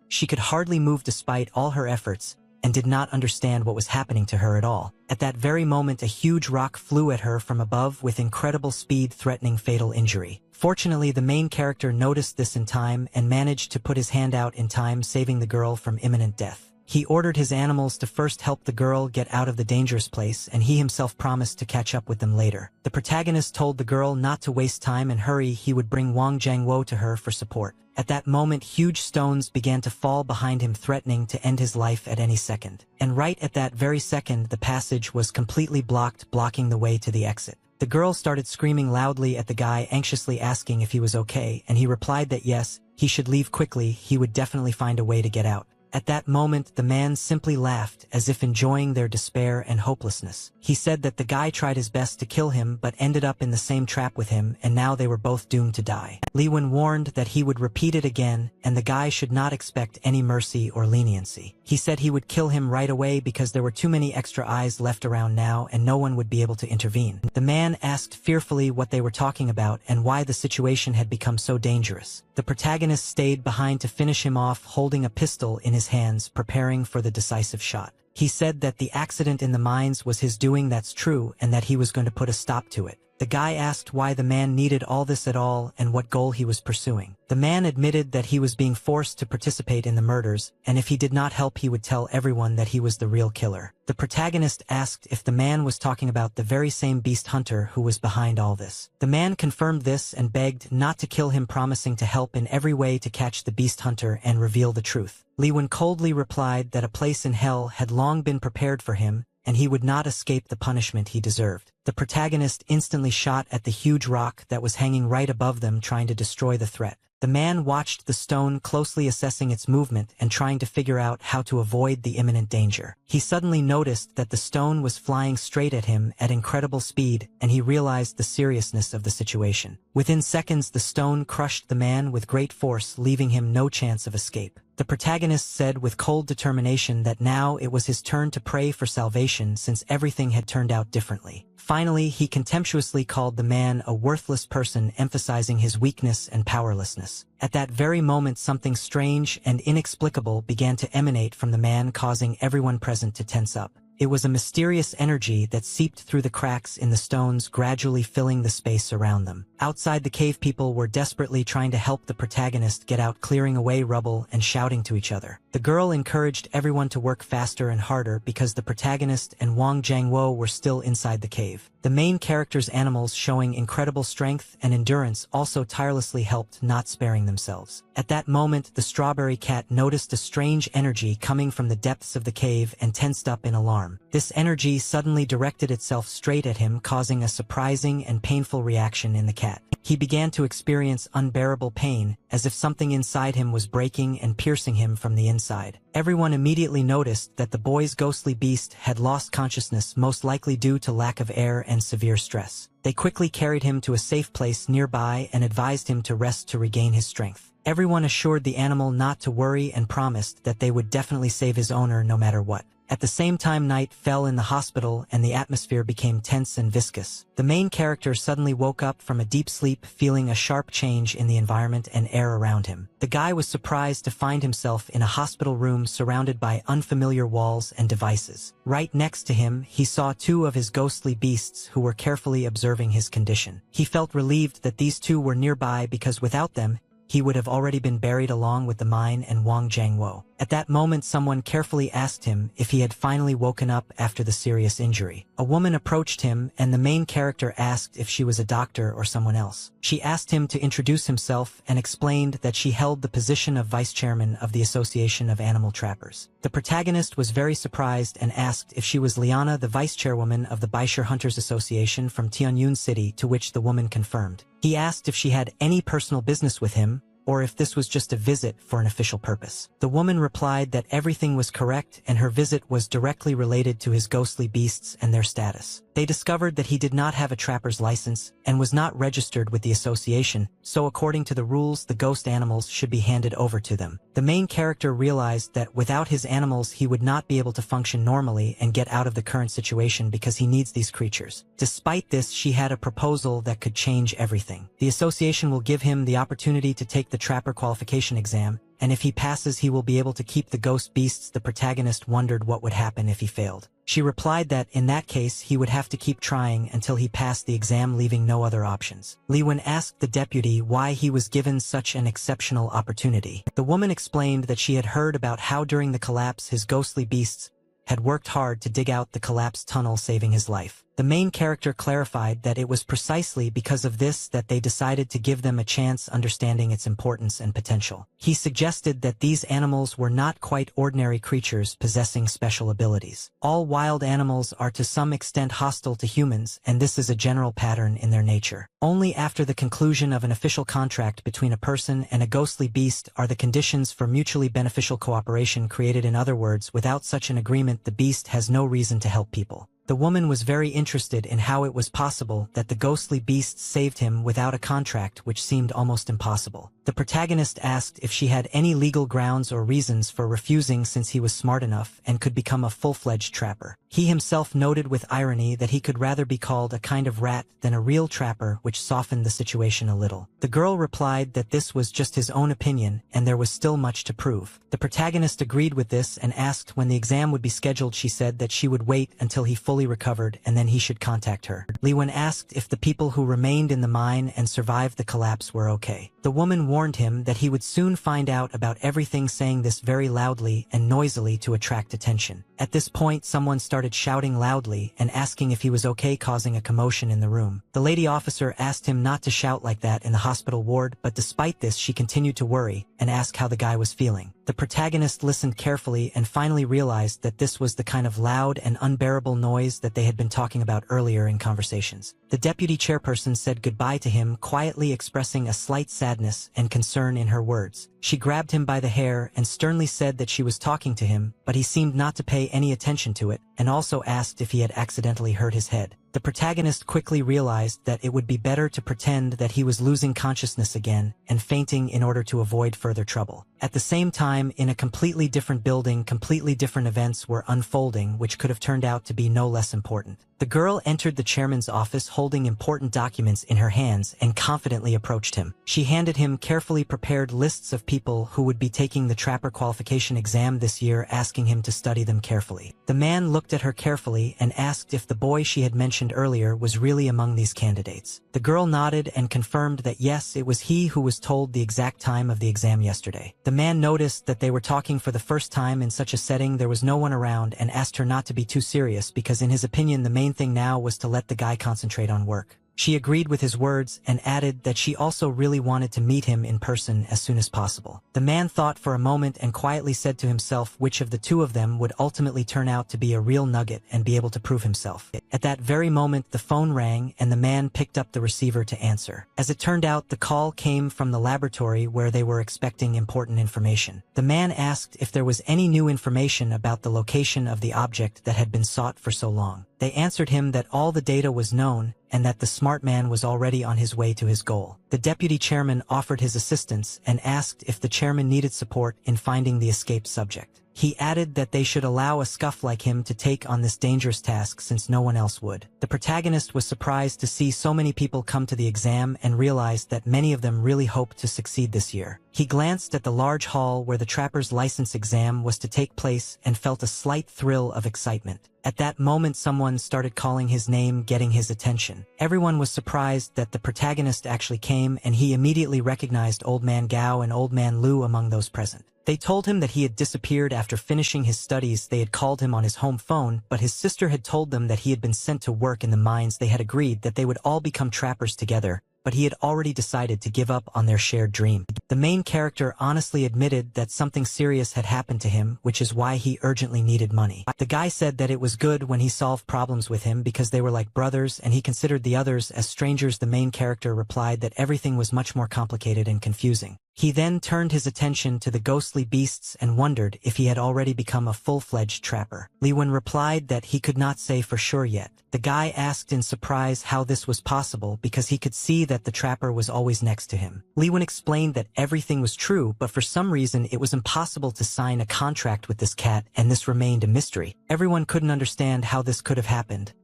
She could hardly move despite all her efforts, and did not understand what was happening to her at all. At that very moment, a huge rock flew at her from above with incredible speed, threatening fatal injury. Fortunately, the main character noticed this in time and managed to put his hand out in time, saving the girl from imminent death. He ordered his animals to first help the girl get out of the dangerous place, and he himself promised to catch up with them later. The protagonist told the girl not to waste time and hurry, he would bring Wang Jiangwo to her for support. At that moment, huge stones began to fall behind him, threatening to end his life at any second. And right at that very second, the passage was completely blocked, blocking the way to the exit. The girl started screaming loudly at the guy, anxiously asking if he was okay, and he replied that yes, he should leave quickly, he would definitely find a way to get out. At that moment, the man simply laughed, as if enjoying their despair and hopelessness. He said that the guy tried his best to kill him but ended up in the same trap with him, and now they were both doomed to die. Li Wen warned that he would repeat it again, and the guy should not expect any mercy or leniency. He said he would kill him right away because there were too many extra eyes left around now and no one would be able to intervene. The man asked fearfully what they were talking about and why the situation had become so dangerous. The protagonist stayed behind to finish him off, holding a pistol in his hands, preparing for the decisive shot. He said that the accident in the mines was his doing, that's true, and that he was going to put a stop to it. The guy asked why the man needed all this at all and what goal he was pursuing. The man admitted that he was being forced to participate in the murders, and if he did not help he would tell everyone that he was the real killer. The protagonist asked if the man was talking about the very same beast hunter who was behind all this. The man confirmed this and begged not to kill him, promising to help in every way to catch the beast hunter and reveal the truth. Li Wen coldly replied that a place in hell had long been prepared for him, and he would not escape the punishment he deserved. The protagonist instantly shot at the huge rock that was hanging right above them, trying to destroy the threat. The man watched the stone closely, assessing its movement and trying to figure out how to avoid the imminent danger. He suddenly noticed that the stone was flying straight at him at incredible speed, and he realized the seriousness of the situation. Within seconds, the stone crushed the man with great force, leaving him no chance of escape. The protagonist said with cold determination that now it was his turn to pray for salvation, since everything had turned out differently. Finally, he contemptuously called the man a worthless person, emphasizing his weakness and powerlessness. At that very moment, something strange and inexplicable began to emanate from the man, causing everyone present to tense up. It was a mysterious energy that seeped through the cracks in the stones, gradually filling the space around them. Outside the cave, people were desperately trying to help the protagonist get out, clearing away rubble and shouting to each other. The girl encouraged everyone to work faster and harder because the protagonist and Wang Jiangwo were still inside the cave. The main character's animals, showing incredible strength and endurance, also tirelessly helped, not sparing themselves. At that moment, the strawberry cat noticed a strange energy coming from the depths of the cave and tensed up in alarm. This energy suddenly directed itself straight at him, causing a surprising and painful reaction in the cat. He began to experience unbearable pain, as if something inside him was breaking and piercing him from the inside. Everyone immediately noticed that the boy's ghostly beast had lost consciousness, most likely due to lack of air and severe stress. They quickly carried him to a safe place nearby and advised him to rest to regain his strength. Everyone assured the animal not to worry and promised that they would definitely save his owner no matter what. At the same time, night fell in the hospital and the atmosphere became tense and viscous. The main character suddenly woke up from a deep sleep, feeling a sharp change in the environment and air around him. The guy was surprised to find himself in a hospital room surrounded by unfamiliar walls and devices. Right next to him, he saw two of his ghostly beasts who were carefully observing his condition. He felt relieved that these two were nearby, because without them, he would have already been buried along with the mine and Wang Jiangwo. At that moment, someone carefully asked him if he had finally woken up after the serious injury. A woman approached him, and the main character asked if she was a doctor or someone else. She asked him to introduce himself and explained that she held the position of vice chairman of the Association of Animal Trappers. The protagonist was very surprised and asked if she was Liana, the vice chairwoman of the Baishir Hunters Association from Tianyun City, to which the woman confirmed. He asked if she had any personal business with him, or if this was just a visit for an official purpose. The woman replied that everything was correct and her visit was directly related to his ghostly beasts and their status. They discovered that he did not have a trapper's license and was not registered with the association, so according to the rules, the ghost animals should be handed over to them. The main character realized that without his animals he would not be able to function normally and get out of the current situation because he needs these creatures. Despite this, she had a proposal that could change everything. The association will give him the opportunity to take the trapper qualification exam, and if he passes he will be able to keep the ghost beasts. The protagonist wondered what would happen if he failed. She replied that in that case he would have to keep trying until he passed the exam, leaving no other options. Li Wen asked the deputy why he was given such an exceptional opportunity. The woman explained that she had heard about how during the collapse his ghostly beasts had worked hard to dig out the collapsed tunnel, saving his life. The main character clarified that it was precisely because of this that they decided to give them a chance understanding its importance and potential. He suggested that these animals were not quite ordinary creatures possessing special abilities. All wild animals are to some extent hostile to humans, and this is a general pattern in their nature. Only after the conclusion of an official contract between a person and a ghostly beast are the conditions for mutually beneficial cooperation created. In other words, without such an agreement, the beast has no reason to help people. The woman was very interested in how it was possible that the ghostly beast saved him without a contract, which seemed almost impossible. The protagonist asked if she had any legal grounds or reasons for refusing since he was smart enough and could become a full-fledged trapper. He himself noted with irony that he could rather be called a kind of rat than a real trapper, which softened the situation a little. The girl replied that this was just his own opinion and there was still much to prove. The protagonist agreed with this and asked when the exam would be scheduled. She said that she would wait until he fully recovered and then he should contact her. Liwen asked if the people who remained in the mine and survived the collapse were okay. The woman warned him that he would soon find out about everything, saying this very loudly and noisily to attract attention. At this point, someone started shouting loudly and asking if he was okay, causing a commotion in the room. The lady officer asked him not to shout like that in the hospital ward, but despite this she continued to worry and ask how the guy was feeling. The protagonist listened carefully and finally realized that this was the kind of loud and unbearable noise that they had been talking about earlier in conversations. The deputy chairperson said goodbye to him, quietly expressing a slight sadness and concern in her words. She grabbed him by the hair and sternly said that she was talking to him, but he seemed not to pay any attention to it, and also asked if he had accidentally hurt his head. The protagonist quickly realized that it would be better to pretend that he was losing consciousness again and fainting in order to avoid further trouble. At the same time, in a completely different building, completely different events were unfolding, which could have turned out to be no less important. The girl entered the chairman's office holding important documents in her hands and confidently approached him. She handed him carefully prepared lists of people who would be taking the trapper qualification exam this year, asking him to study them carefully. The man looked at her carefully and asked if the boy she had mentioned earlier was really among these candidates. The girl nodded and confirmed that yes, it was he who was told the exact time of the exam yesterday. The man noticed that they were talking for the first time in such a setting. There was no one around and asked her not to be too serious because in his opinion the main thing now was to let the guy concentrate on work. She agreed with his words and added that she also really wanted to meet him in person as soon as possible. The man thought for a moment and quietly said to himself which of the two of them would ultimately turn out to be a real nugget and be able to prove himself. At that very moment, the phone rang and the man picked up the receiver to answer. As it turned out, the call came from the laboratory where they were expecting important information. The man asked if there was any new information about the location of the object that had been sought for so long. They answered him that all the data was known and that the smart man was already on his way to his goal. The deputy chairman offered his assistance and asked if the chairman needed support in finding the escaped subject. He added that they should allow a scuff like him to take on this dangerous task since no one else would. The protagonist was surprised to see so many people come to the exam and realized that many of them really hoped to succeed this year. He glanced at the large hall where the trapper's license exam was to take place and felt a slight thrill of excitement. At that moment, someone started calling his name, getting his attention. Everyone was surprised that the protagonist actually came, and he immediately recognized Old Man Gao and Old Man Lu among those present. They told him that he had disappeared after finishing his studies. They had called him on his home phone, but his sister had told them that he had been sent to work in the mines. They had agreed that they would all become trappers together, but he had already decided to give up on their shared dream. The main character honestly admitted that something serious had happened to him, which is why he urgently needed money. The guy said that it was good when he solved problems with him because they were like brothers and he considered the others as strangers. The main character replied that everything was much more complicated and confusing. He then turned his attention to the ghostly beasts and wondered if he had already become a full-fledged trapper. Liwen replied that he could not say for sure yet. The guy asked in surprise how this was possible because he could see that the trapper was always next to him. Liwen explained that everything was true, but for some reason it was impossible to sign a contract with this cat, and this remained a mystery. Everyone couldn't understand how this could have happened.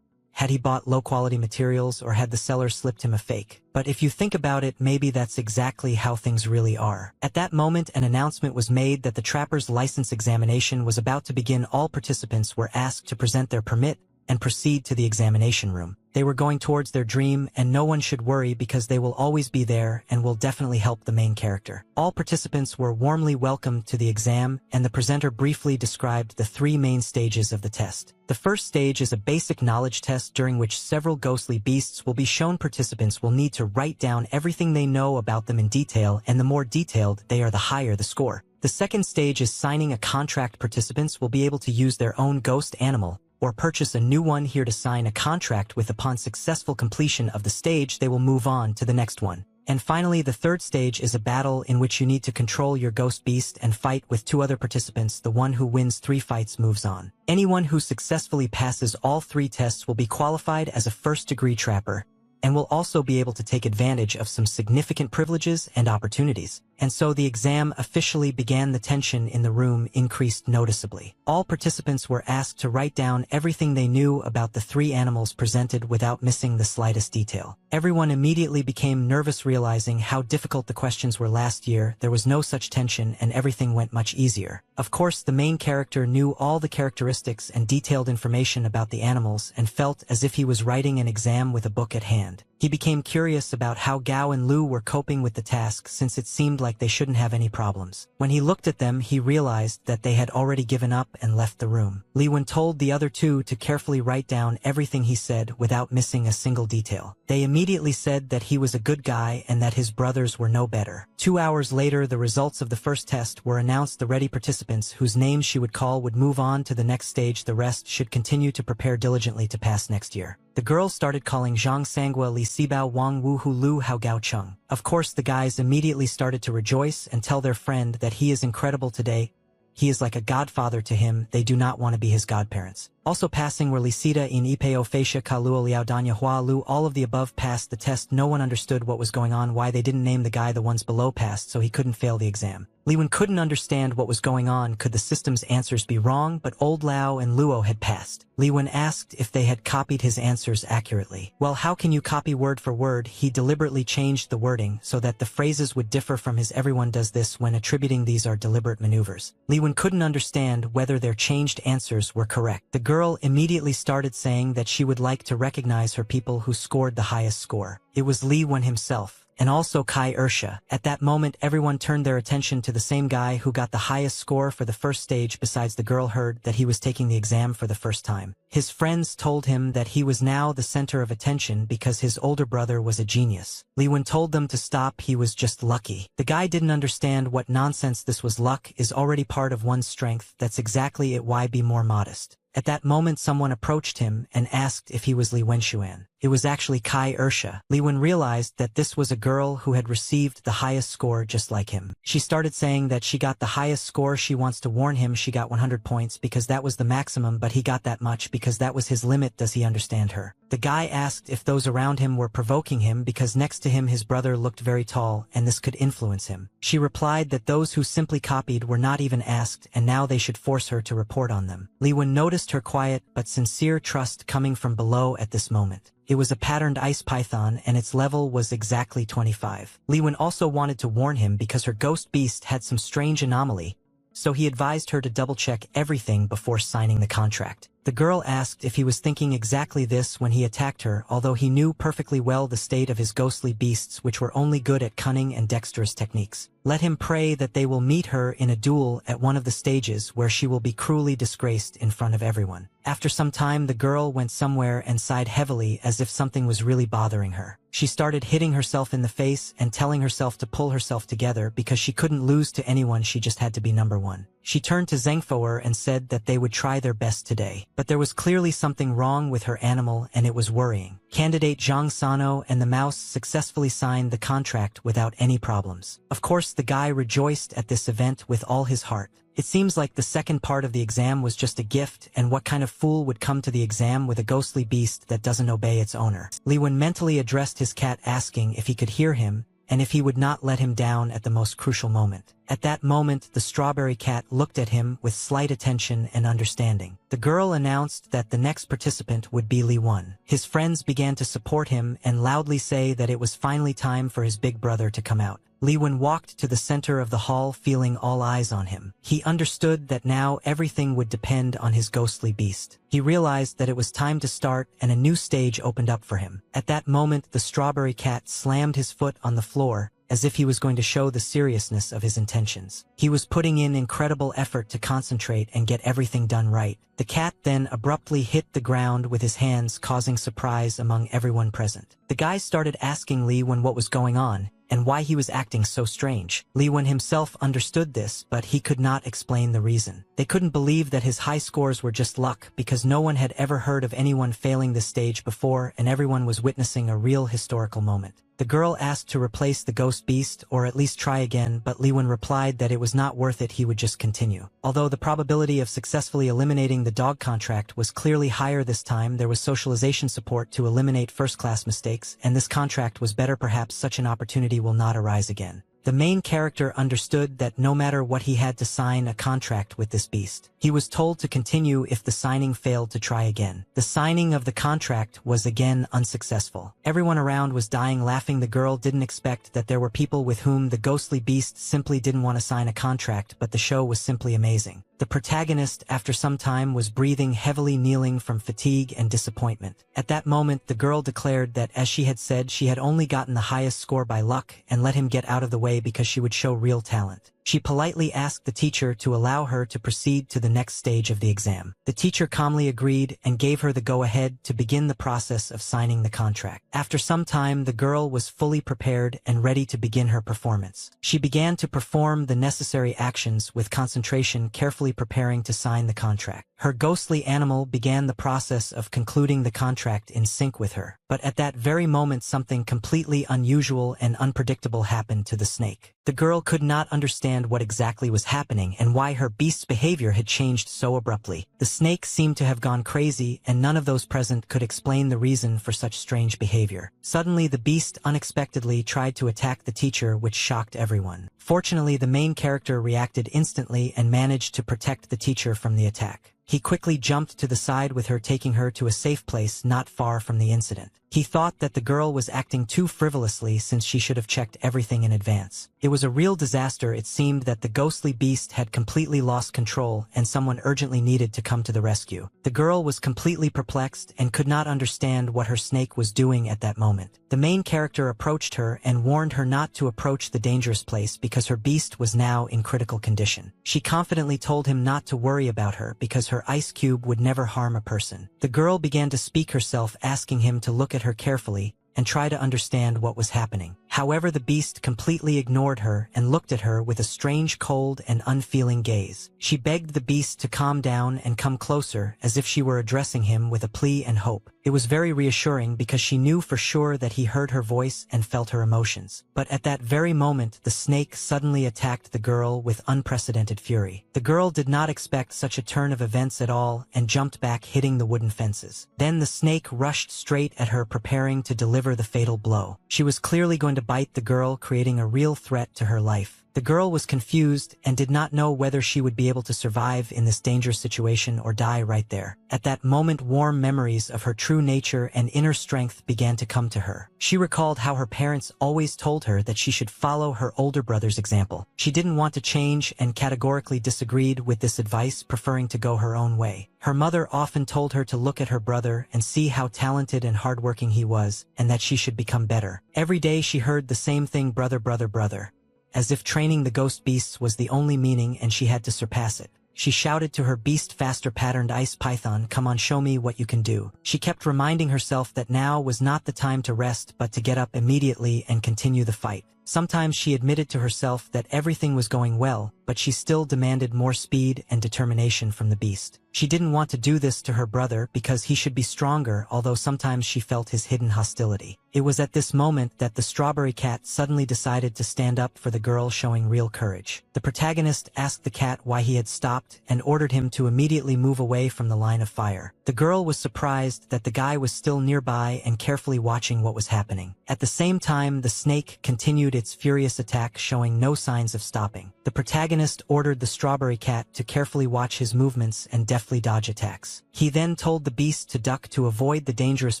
Had he bought low-quality materials or had the seller slipped him a fake? But if you think about it, maybe that's exactly how things really are. At that moment, an announcement was made that the trapper's license examination was about to begin. All participants were asked to present their permit, and proceed to the examination room. They were going towards their dream, and no one should worry because they will always be there and will definitely help the main character. All participants were warmly welcomed to the exam, and the presenter briefly described the 3 main stages of the test. The first stage is a basic knowledge test during which several ghostly beasts will be shown. Participants will need to write down everything they know about them in detail, and the more detailed they are, the higher the score. The second stage is signing a contract. Participants will be able to use their own ghost animal or purchase a new one here to sign a contract with. Upon successful completion of the stage, they will move on to the next one. And finally, the third stage is a battle in which you need to control your ghost beast and fight with 2 other participants. The one who wins 3 fights moves on. Anyone who successfully passes all 3 tests will be qualified as a first-degree trapper, and will also be able to take advantage of some significant privileges and opportunities. And so the exam officially began. The tension in the room increased noticeably. All participants were asked to write down everything they knew about the 3 animals presented without missing the slightest detail. Everyone immediately became nervous, realizing how difficult the questions were last year. There was no such tension and everything went much easier. Of course, the main character knew all the characteristics and detailed information about the animals and felt as if he was writing an exam with a book at hand. He became curious about how Gao and Lu were coping with the task, since it seemed like they shouldn't have any problems. When he looked at them, he realized that they had already given up and left the room. Li Wen told the other 2 to carefully write down everything he said without missing a single detail. They immediately said that he was a good guy and that his brothers were no better. 2 hours later, the results of the first test were announced. The ready participants, whose names she would call, would move on to the next stage. The rest should continue to prepare diligently to pass next year. The girls started calling Zhang Sangua, Li Sibao, Wang Wu Hu, Lu Hao, Gao Chung. Of course, the guys immediately started to rejoice and tell their friend that he is incredible today. He is like a godfather to him. They do not want to be his godparents. Also passing were Lisita in Ipeo Facia Kaluo Liao Danya Hua Lu. All of the above passed the test. No one understood what was going on, why they didn't name the guy. The ones below passed, so he couldn't fail the exam. Li Wen couldn't understand what was going on. Could the system's answers be wrong? But Old Lao and Luo had passed. Li Wen asked if they had copied his answers accurately. Well, how can you copy word for word? He deliberately changed the wording so that the phrases would differ from his. Everyone does this when attributing. These are deliberate maneuvers. Li Wen couldn't understand whether their changed answers were correct. The girl immediately started saying that she would like to recognize her people who scored the highest score. It was Li Wen himself, and also Kai Ursha. At that moment, everyone turned their attention to the same guy who got the highest score for the first stage. Besides, the girl heard that he was taking the exam for the first time. His friends told him that he was now the center of attention because his older brother was a genius. Li Wen told them to stop. He was just lucky. The guy didn't understand what nonsense this was. Luck is already part of one's strength. That's exactly it. Why be more modest? At that moment, someone approached him and asked if he was Li Wenshuan. It was actually Kai Ursha. Li Wen realized that this was a girl who had received the highest score just like him. She started saying that she got the highest score. She wants to warn him. She got 100 points because that was the maximum, but he got that much because that was his limit. Does he understand her? The guy asked if those around him were provoking him because next to him his brother looked very tall and this could influence him. She replied that those who simply copied were not even asked and now they should force her to report on them. Li Wen noticed her quiet but sincere trust coming from below at this moment. It was a patterned ice python and its level was exactly 25. Li Wen also wanted to warn him because her ghost beast had some strange anomaly, so he advised her to double-check everything before signing the contract. The girl asked if he was thinking exactly this when he attacked her, although he knew perfectly well the state of his ghostly beasts, which were only good at cunning and dexterous techniques. Let him pray that they will meet her in a duel at one of the stages where she will be cruelly disgraced in front of everyone. After some time, the girl went somewhere and sighed heavily as if something was really bothering her. She started hitting herself in the face and telling herself to pull herself together because she couldn't lose to anyone. She just had to be number one. She turned to Zhengfoer and said that they would try their best today. But there was clearly something wrong with her animal and it was worrying. Candidate Zhang Sano and the mouse successfully signed the contract without any problems. Of course, the guy rejoiced at this event with all his heart. It seems like the second part of the exam was just a gift, and what kind of fool would come to the exam with a ghostly beast that doesn't obey its owner? Li Wen mentally addressed his cat asking if he could hear him and if he would not let him down at the most crucial moment. At that moment, the strawberry cat looked at him with slight attention and understanding. The girl announced that the next participant would be Li Wen. His friends began to support him and loudly say that it was finally time for his big brother to come out. Li Wen walked to the center of the hall, feeling all eyes on him. He understood that now everything would depend on his ghostly beast. He realized that it was time to start, and a new stage opened up for him. At that moment, the strawberry cat slammed his foot on the floor, as if he was going to show the seriousness of his intentions. He was putting in incredible effort to concentrate and get everything done right. The cat then abruptly hit the ground with his hands, causing surprise among everyone present. The guys started asking Li Wen what was going on, and why he was acting so strange. Li Wen himself understood this, but he could not explain the reason. They couldn't believe that his high scores were just luck, because no one had ever heard of anyone failing this stage before, and everyone was witnessing a real historical moment. The girl asked to replace the ghost beast, or at least try again, but Li Wen replied that it was not worth it, he would just continue. Although the probability of successfully eliminating the dog contract was clearly higher this time, there was socialization support to eliminate first-class mistakes, and this contract was better. Perhaps such an opportunity will not arise again. The main character understood that no matter what, he had to sign a contract with this beast. He was told to continue if the signing failed, to try again. The signing of the contract was again unsuccessful. Everyone around was dying laughing. The girl didn't expect that there were people with whom the ghostly beast simply didn't want to sign a contract, but the show was simply amazing. The protagonist, after some time, was breathing heavily, kneeling from fatigue and disappointment. At that moment, the girl declared that, as she had said, she had only gotten the highest score by luck, and let him get out of the way because she would show real talent. She politely asked the teacher to allow her to proceed to the next stage of the exam. The teacher calmly agreed and gave her the go-ahead to begin the process of signing the contract. After some time, the girl was fully prepared and ready to begin her performance. She began to perform the necessary actions with concentration, carefully preparing to sign the contract. Her ghostly animal began the process of concluding the contract in sync with her. But at that very moment, something completely unusual and unpredictable happened to the snake. The girl could not understand what exactly was happening and why her beast's behavior had changed so abruptly. The snake seemed to have gone crazy, and none of those present could explain the reason for such strange behavior. Suddenly, the beast unexpectedly tried to attack the teacher, which shocked everyone. Fortunately, the main character reacted instantly and managed to protect the teacher from the attack. He quickly jumped to the side with her, taking her to a safe place not far from the incident. He thought that the girl was acting too frivolously, since she should have checked everything in advance. It was a real disaster. It seemed that the ghostly beast had completely lost control, and someone urgently needed to come to the rescue. The girl was completely perplexed and could not understand what her snake was doing at that moment. The main character approached her and warned her not to approach the dangerous place because her beast was now in critical condition. She confidently told him not to worry about her because her ice cube would never harm a person. The girl began to speak herself, asking him to look at her carefully and try to understand what was happening. However, the beast completely ignored her and looked at her with a strange, cold, and unfeeling gaze. She begged the beast to calm down and come closer, as if she were addressing him with a plea and hope. It was very reassuring because she knew for sure that he heard her voice and felt her emotions. But at that very moment, the snake suddenly attacked the girl with unprecedented fury. The girl did not expect such a turn of events at all and jumped back, hitting the wooden fences. Then the snake rushed straight at her, preparing to deliver the fatal blow. She was clearly going to bite the girl, creating a real threat to her life. The girl was confused and did not know whether she would be able to survive in this dangerous situation or die right there. At that moment, warm memories of her true nature and inner strength began to come to her. She recalled how her parents always told her that she should follow her older brother's example. She didn't want to change and categorically disagreed with this advice, preferring to go her own way. Her mother often told her to look at her brother and see how talented and hardworking he was, and that she should become better. Every day she heard the same thing: brother, brother, brother. As if training the ghost beasts was the only meaning and she had to surpass it. She shouted to her beast, faster, patterned ice python, come on, show me what you can do. She kept reminding herself that now was not the time to rest, but to get up immediately and continue the fight. Sometimes she admitted to herself that everything was going well, but she still demanded more speed and determination from the beast. She didn't want to do this to her brother because he should be stronger, although sometimes she felt his hidden hostility. It was at this moment that the strawberry cat suddenly decided to stand up for the girl, showing real courage. The protagonist asked the cat why he had stopped and ordered him to immediately move away from the line of fire. The girl was surprised that the guy was still nearby and carefully watching what was happening. At the same time, the snake continued its furious attack, showing no signs of stopping. The protagonist ordered the strawberry cat to carefully watch his movements and deftly dodge attacks. He then told the beast to duck to avoid the dangerous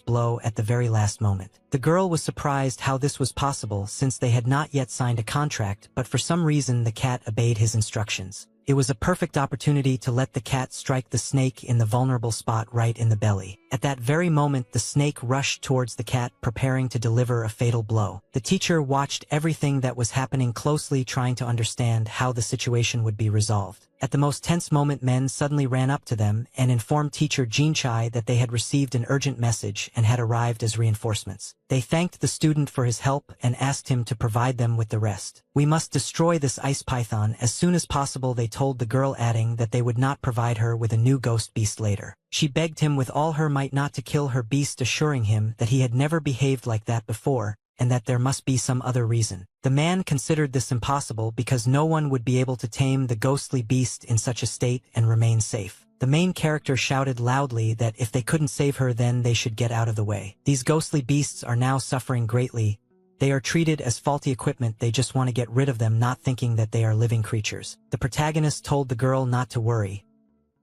blow at the very last moment. The girl was surprised how this was possible since they had not yet signed a contract, but for some reason the cat obeyed his instructions. It was a perfect opportunity to let the cat strike the snake in the vulnerable spot right in the belly. At that very moment, the snake rushed towards the cat, preparing to deliver a fatal blow. The teacher watched everything that was happening closely, trying to understand how the situation would be resolved. At the most tense moment, men suddenly ran up to them and informed teacher Jinchai that they had received an urgent message and had arrived as reinforcements. They thanked the student for his help and asked him to provide them with the rest. "We must destroy this ice python as soon as possible," they told the girl, adding that they would not provide her with a new ghost beast later. She begged him with all her might not to kill her beast, assuring him that he had never behaved like that before, and that there must be some other reason. The man considered this impossible because no one would be able to tame the ghostly beast in such a state and remain safe. The main character shouted loudly that if they couldn't save her, then they should get out of the way. These ghostly beasts are now suffering greatly. They are treated as faulty equipment. They just want to get rid of them, not thinking that they are living creatures. The protagonist told the girl not to worry.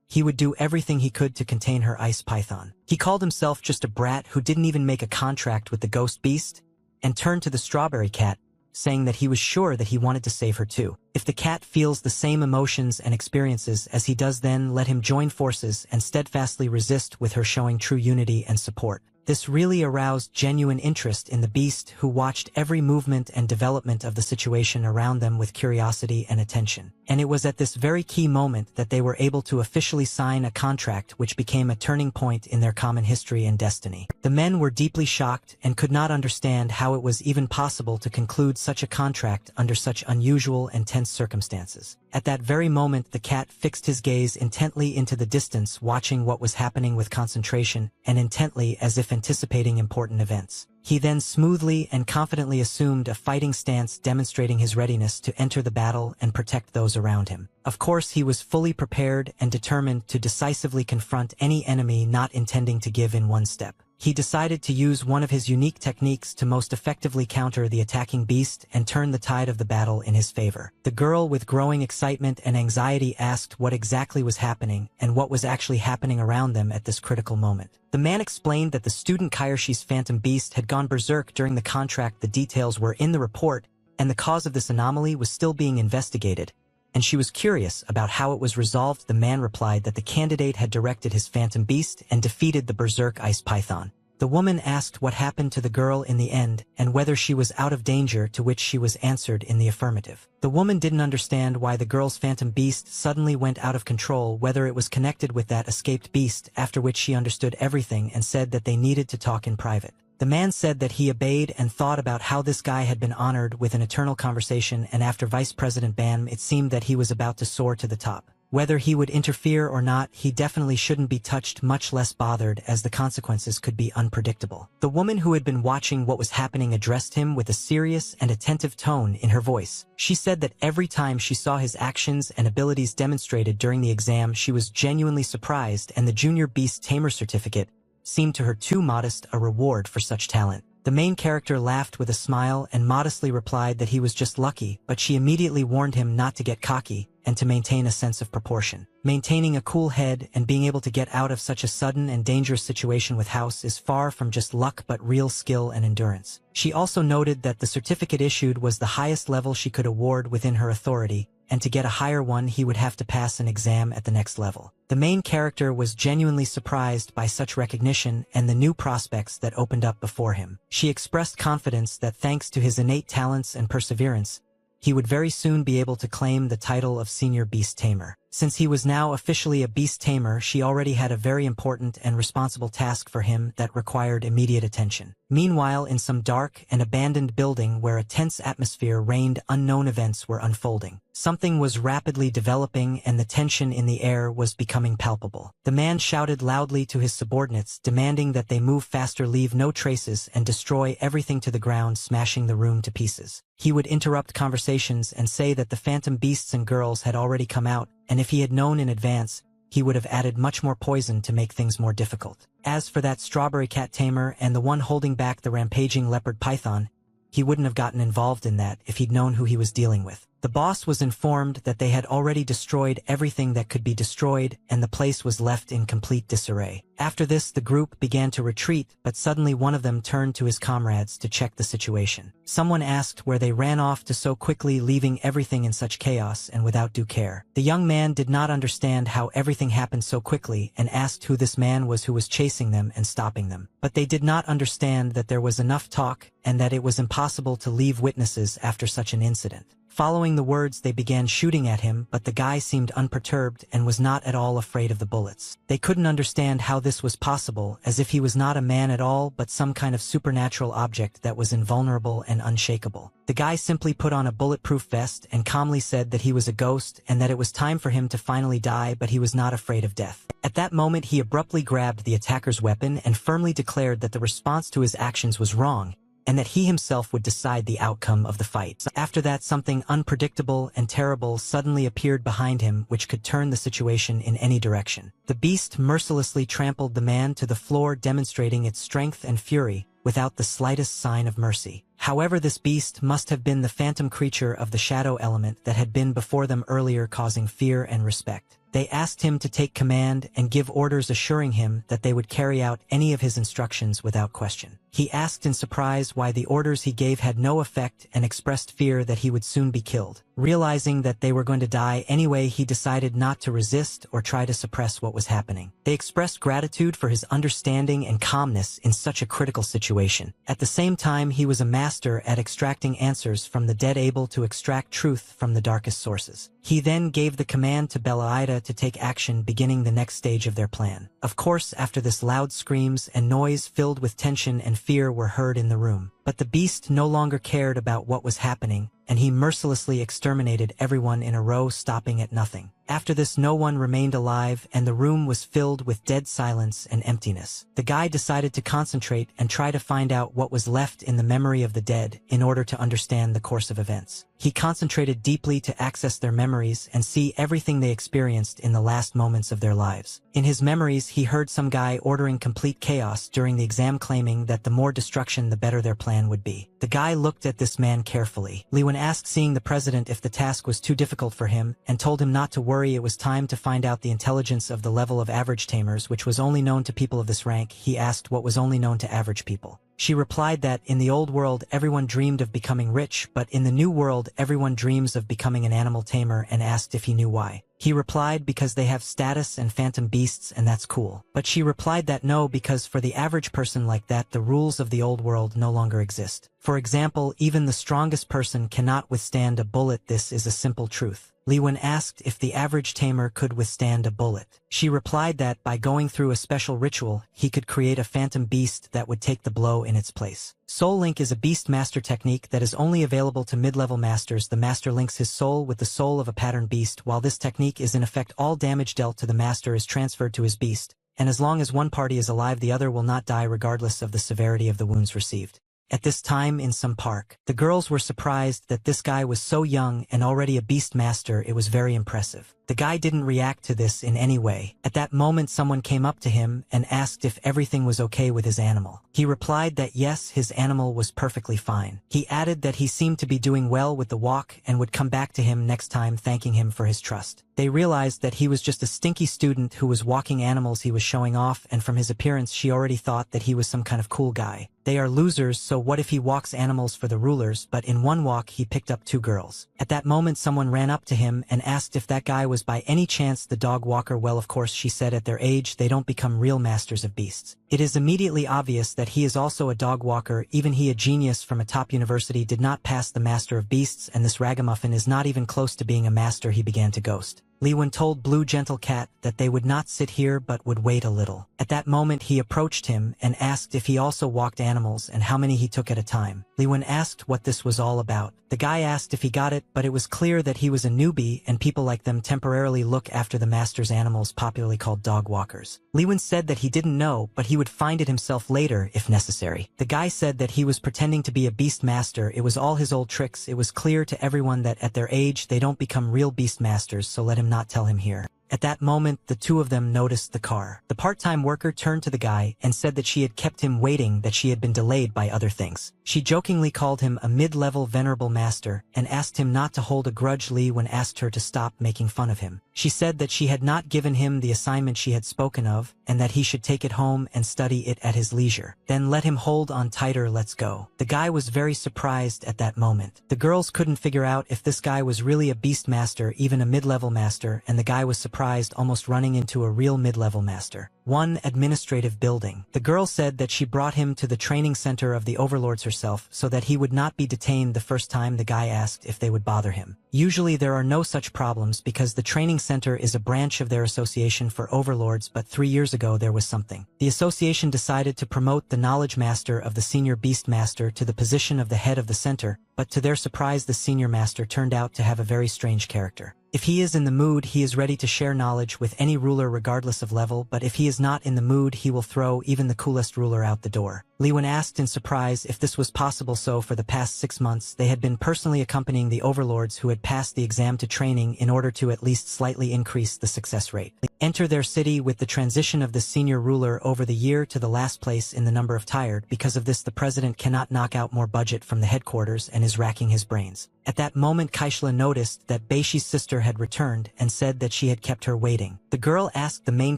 He would do everything he could to contain her ice python. He called himself just a brat who didn't even make a contract with the ghost beast, and turned to the strawberry cat, saying that he was sure that he wanted to save her too. If the cat feels the same emotions and experiences as he does, then let him join forces and steadfastly resist, with her showing true unity and support. This really aroused genuine interest in the beast, who watched every movement and development of the situation around them with curiosity and attention. And it was at this very key moment that they were able to officially sign a contract which became a turning point in their common history and destiny. The men were deeply shocked and could not understand how it was even possible to conclude such a contract under such unusual and tense circumstances. At that very moment, the cat fixed his gaze intently into the distance, watching what was happening with concentration and intently, as if anticipating important events. He then smoothly and confidently assumed a fighting stance, demonstrating his readiness to enter the battle and protect those around him. Of course, he was fully prepared and determined to decisively confront any enemy, not intending to give in one step. He decided to use one of his unique techniques to most effectively counter the attacking beast and turn the tide of the battle in his favor. The girl, with growing excitement and anxiety, asked what exactly was happening and what was actually happening around them at this critical moment. The man explained that the student Kairshi's phantom beast had gone berserk during the contract. The details were in the report, and the cause of this anomaly was still being investigated, and she was curious about how it was resolved. The man replied that the candidate had directed his phantom beast and defeated the berserk ice python. The woman asked what happened to the girl in the end and whether she was out of danger, to which she was answered in the affirmative. The woman didn't understand why the girl's phantom beast suddenly went out of control, whether it was connected with that escaped beast, after which she understood everything and said that they needed to talk in private. The man said that he obeyed and thought about how this guy had been honored with an eternal conversation, and after Vice President Bam, it seemed that he was about to soar to the top. Whether he would interfere or not, he definitely shouldn't be touched, much less bothered, as the consequences could be unpredictable. The woman, who had been watching what was happening, addressed him with a serious and attentive tone in her voice. She said that every time she saw his actions and abilities demonstrated during the exam, she was genuinely surprised, and the Junior Beast Tamer certificate seemed to her too modest a reward for such talent. The main character laughed with a smile and modestly replied that he was just lucky, but she immediately warned him not to get cocky and to maintain a sense of proportion. Maintaining a cool head and being able to get out of such a sudden and dangerous situation with House is far from just luck but real skill and endurance. She also noted that the certificate issued was the highest level she could award within her authority, and to get a higher one he would have to pass an exam at the next level. The main character was genuinely surprised by such recognition and the new prospects that opened up before him. She expressed confidence that thanks to his innate talents and perseverance, he would very soon be able to claim the title of Senior Beast Tamer. Since he was now officially a beast tamer, she already had a very important and responsible task for him that required immediate attention. Meanwhile, in some dark and abandoned building where a tense atmosphere reigned, unknown events were unfolding. Something was rapidly developing and the tension in the air was becoming palpable. The man shouted loudly to his subordinates, demanding that they move faster, leave no traces, and destroy everything to the ground, smashing the room to pieces. He would interrupt conversations and say that the phantom beasts and girls had already come out, and if he had known in advance, he would have added much more poison to make things more difficult. As for that strawberry cat tamer and the one holding back the rampaging leopard python, he wouldn't have gotten involved in that if he'd known who he was dealing with. The boss was informed that they had already destroyed everything that could be destroyed, and the place was left in complete disarray. After this, the group began to retreat, but suddenly one of them turned to his comrades to check the situation. Someone asked where they ran off to so quickly, leaving everything in such chaos and without due care. The young man did not understand how everything happened so quickly and asked who this man was who was chasing them and stopping them. But they did not understand that there was enough talk and that it was impossible to leave witnesses after such an incident. Following the words, they began shooting at him, but the guy seemed unperturbed and was not at all afraid of the bullets. They couldn't understand how this was possible, as if he was not a man at all but some kind of supernatural object that was invulnerable and unshakable. The guy simply put on a bulletproof vest and calmly said that he was a ghost and that it was time for him to finally die, but he was not afraid of death. At that moment, he abruptly grabbed the attacker's weapon and firmly declared that the response to his actions was wrong, and that he himself would decide the outcome of the fight. After that, something unpredictable and terrible suddenly appeared behind him, which could turn the situation in any direction. The beast mercilessly trampled the man to the floor, demonstrating its strength and fury, without the slightest sign of mercy. However, this beast must have been the phantom creature of the shadow element that had been before them earlier, causing fear and respect. They asked him to take command and give orders, assuring him that they would carry out any of his instructions without question. He asked in surprise why the orders he gave had no effect and expressed fear that he would soon be killed. Realizing that they were going to die anyway, he decided not to resist or try to suppress what was happening. They expressed gratitude for his understanding and calmness in such a critical situation. At the same time, he was a master at extracting answers from the dead, able to extract truth from the darkest sources. He then gave the command to Belaida to take action, beginning the next stage of their plan. Of course, after this, loud screams and noise filled with tension and fear were heard in the room. But the beast no longer cared about what was happening, and he mercilessly exterminated everyone in a row, stopping at nothing. After this, no one remained alive, and the room was filled with dead silence and emptiness. The guy decided to concentrate and try to find out what was left in the memory of the dead in order to understand the course of events. He concentrated deeply to access their memories and see everything they experienced in the last moments of their lives. In his memories, he heard some guy ordering complete chaos during the exam, claiming that the more destruction, the better their plan would be. The guy looked at this man carefully. Lewin asked, seeing the president, if the task was too difficult for him, and told him not to worry, it was time to find out the intelligence of the level of average tamers, which was only known to people of this rank. He asked what was only known to average people. She replied that in the old world everyone dreamed of becoming rich, but in the new world everyone dreams of becoming an animal tamer, and asked if he knew why. He replied because they have status and phantom beasts, and that's cool. But she replied that no, because for the average person like that, the rules of the old world no longer exist. For example, even the strongest person cannot withstand a bullet. This is a simple truth. Lewin asked if the average tamer could withstand a bullet. She replied that by going through a special ritual, he could create a phantom beast that would take the blow in its place. Soul Link is a beast master technique that is only available to mid-level masters. The master links his soul with the soul of a pattern beast. While this technique is in effect, all damage dealt to the master is transferred to his beast, and as long as one party is alive, the other will not die regardless of the severity of the wounds received. At this time, in some park, the girls were surprised that this guy was so young and already a beast master. It was very impressive. The guy didn't react to this in any way. At that moment, someone came up to him and asked if everything was okay with his animal. He replied that yes, his animal was perfectly fine. He added that he seemed to be doing well with the walk and would come back to him next time, thanking him for his trust. They realized that he was just a stinky student who was walking animals he was showing off, and from his appearance she already thought that he was some kind of cool guy. They are losers, so what if he walks animals for the rulers? But in one walk he picked up 2 girls. At that moment, someone ran up to him and asked if that guy was by any chance the dog walker. Well, of course, she said, at their age they don't become real masters of beasts. It is immediately obvious that he is also a dog walker. Even he, a genius from a top university, did not pass the master of beasts, and this ragamuffin is not even close to being a master. He began to ghost. Li Wen told Blue Gentle Cat that they would not sit here but would wait a little. At that moment he approached him and asked if he also walked animals and how many he took at a time. Li Wen asked what this was all about. The guy asked if he got it, but it was clear that he was a newbie and people like them temporarily look after the master's animals, popularly called dog walkers. Li Wen said that he didn't know, but he would find it himself later if necessary. The guy said that he was pretending to be a beast master. It was all his old tricks. It was clear to everyone that at their age they don't become real beast masters, so let him not tell him here. At that moment, the two of them noticed the car. The part-time worker turned to the guy and said that she had kept him waiting, that she had been delayed by other things. She jokingly called him a mid-level venerable master and asked him not to hold a grudge. Li Wen asked her to stop making fun of him. She said that she had not given him the assignment she had spoken of and that he should take it home and study it at his leisure. Then let him hold on tighter, let's go. The guy was very surprised at that moment. The girls couldn't figure out if this guy was really a beast master, even a mid-level master, and the guy was surprised, almost running into a real mid-level master. One administrative building. The girl said that she brought him to the training center of the overlords herself so that he would not be detained the first time. The guy asked if they would bother him. Usually there are no such problems because the training center is a branch of their association for overlords, but 3 years ago there was something. The association decided to promote the knowledge master of the senior beast master to the position of the head of the center, but to their surprise the senior master turned out to have a very strange character. If he is in the mood, he is ready to share knowledge with any ruler regardless of level, but if he is not in the mood, he will throw even the coolest ruler out the door. Li Wen asked in surprise if this was possible, so for the past 6 months they had been personally accompanying the overlords who had passed the exam to training in order to at least slightly increase the success rate. Enter their city with the transition of the senior ruler over the year to the last place in the number of tired. Because of this, the president cannot knock out more budget from the headquarters and is racking his brains. At that moment Kaishla noticed that Baishi's sister had returned and said that she had kept her waiting. The girl asked the main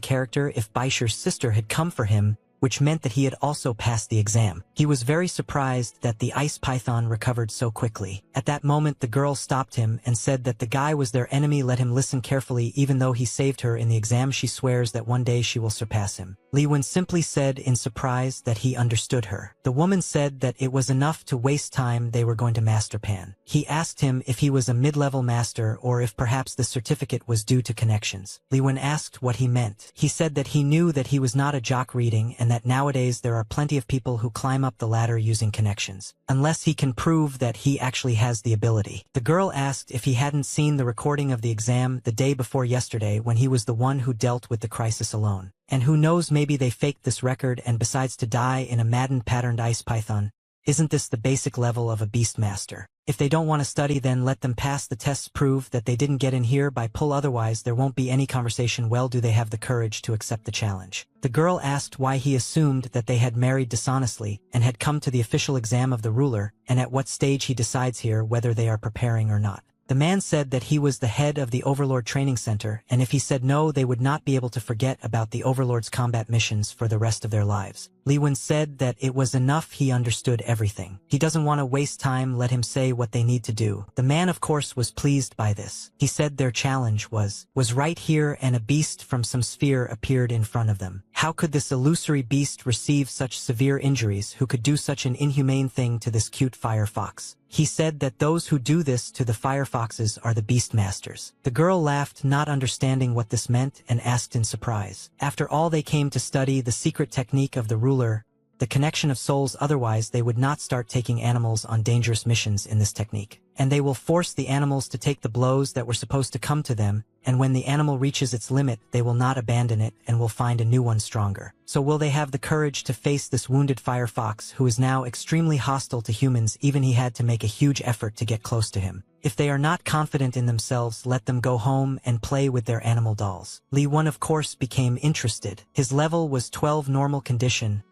character if Baishir's sister had come for him, which meant that he had also passed the exam. He was very surprised that the ice python recovered so quickly. At that moment the girl stopped him and said that the guy was their enemy. Let him listen carefully. Even though he saved her in the exam, she swears that one day she will surpass him. Li Wen simply said in surprise that he understood her. The woman said that it was enough to waste time, they were going to master Pan. He asked him if he was a mid-level master or if perhaps the certificate was due to connections. Li Wen asked what he meant. He said that he knew that he was not a jock reading and that nowadays there are plenty of people who climb up the ladder using connections, unless he can prove that he actually has the ability. The girl asked if he hadn't seen the recording of the exam the day before yesterday when he was the one who dealt with the crisis alone. And who knows, maybe they faked this record and besides to die in a Madden patterned ice python. Isn't this the basic level of a beast master? If they don't want to study, then let them pass the tests, prove that they didn't get in here by pull, otherwise there won't be any conversation. Well, do they have the courage to accept the challenge? The girl asked why he assumed that they had married dishonestly and had come to the official exam of the ruler, and at what stage he decides here whether they are preparing or not. The man said that he was the head of the Overlord Training Center, and if he said no, they would not be able to forget about the Overlord's combat missions for the rest of their lives. Li Wen said that it was enough, he understood everything. He doesn't want to waste time, let him say what they need to do. The man of course was pleased by this. He said their challenge was right here, and a beast from some sphere appeared in front of them. How could this illusory beast receive such severe injuries? Who could do such an inhumane thing to this cute fire fox? He said that those who do this to the firefoxes are the beast masters. The girl laughed, not understanding what this meant, and asked in surprise. After all, they came to study the secret technique of the ruler, the connection of souls, otherwise they would not start taking animals on dangerous missions in this technique. And they will force the animals to take the blows that were supposed to come to them, and when the animal reaches its limit, they will not abandon it and will find a new one stronger. So will they have the courage to face this wounded fire fox who is now extremely hostile to humans? Even he had to make a huge effort to get close to him. If they are not confident in themselves, let them go home and play with their animal dolls. Li Wen of course became interested. His level was 12, normal condition,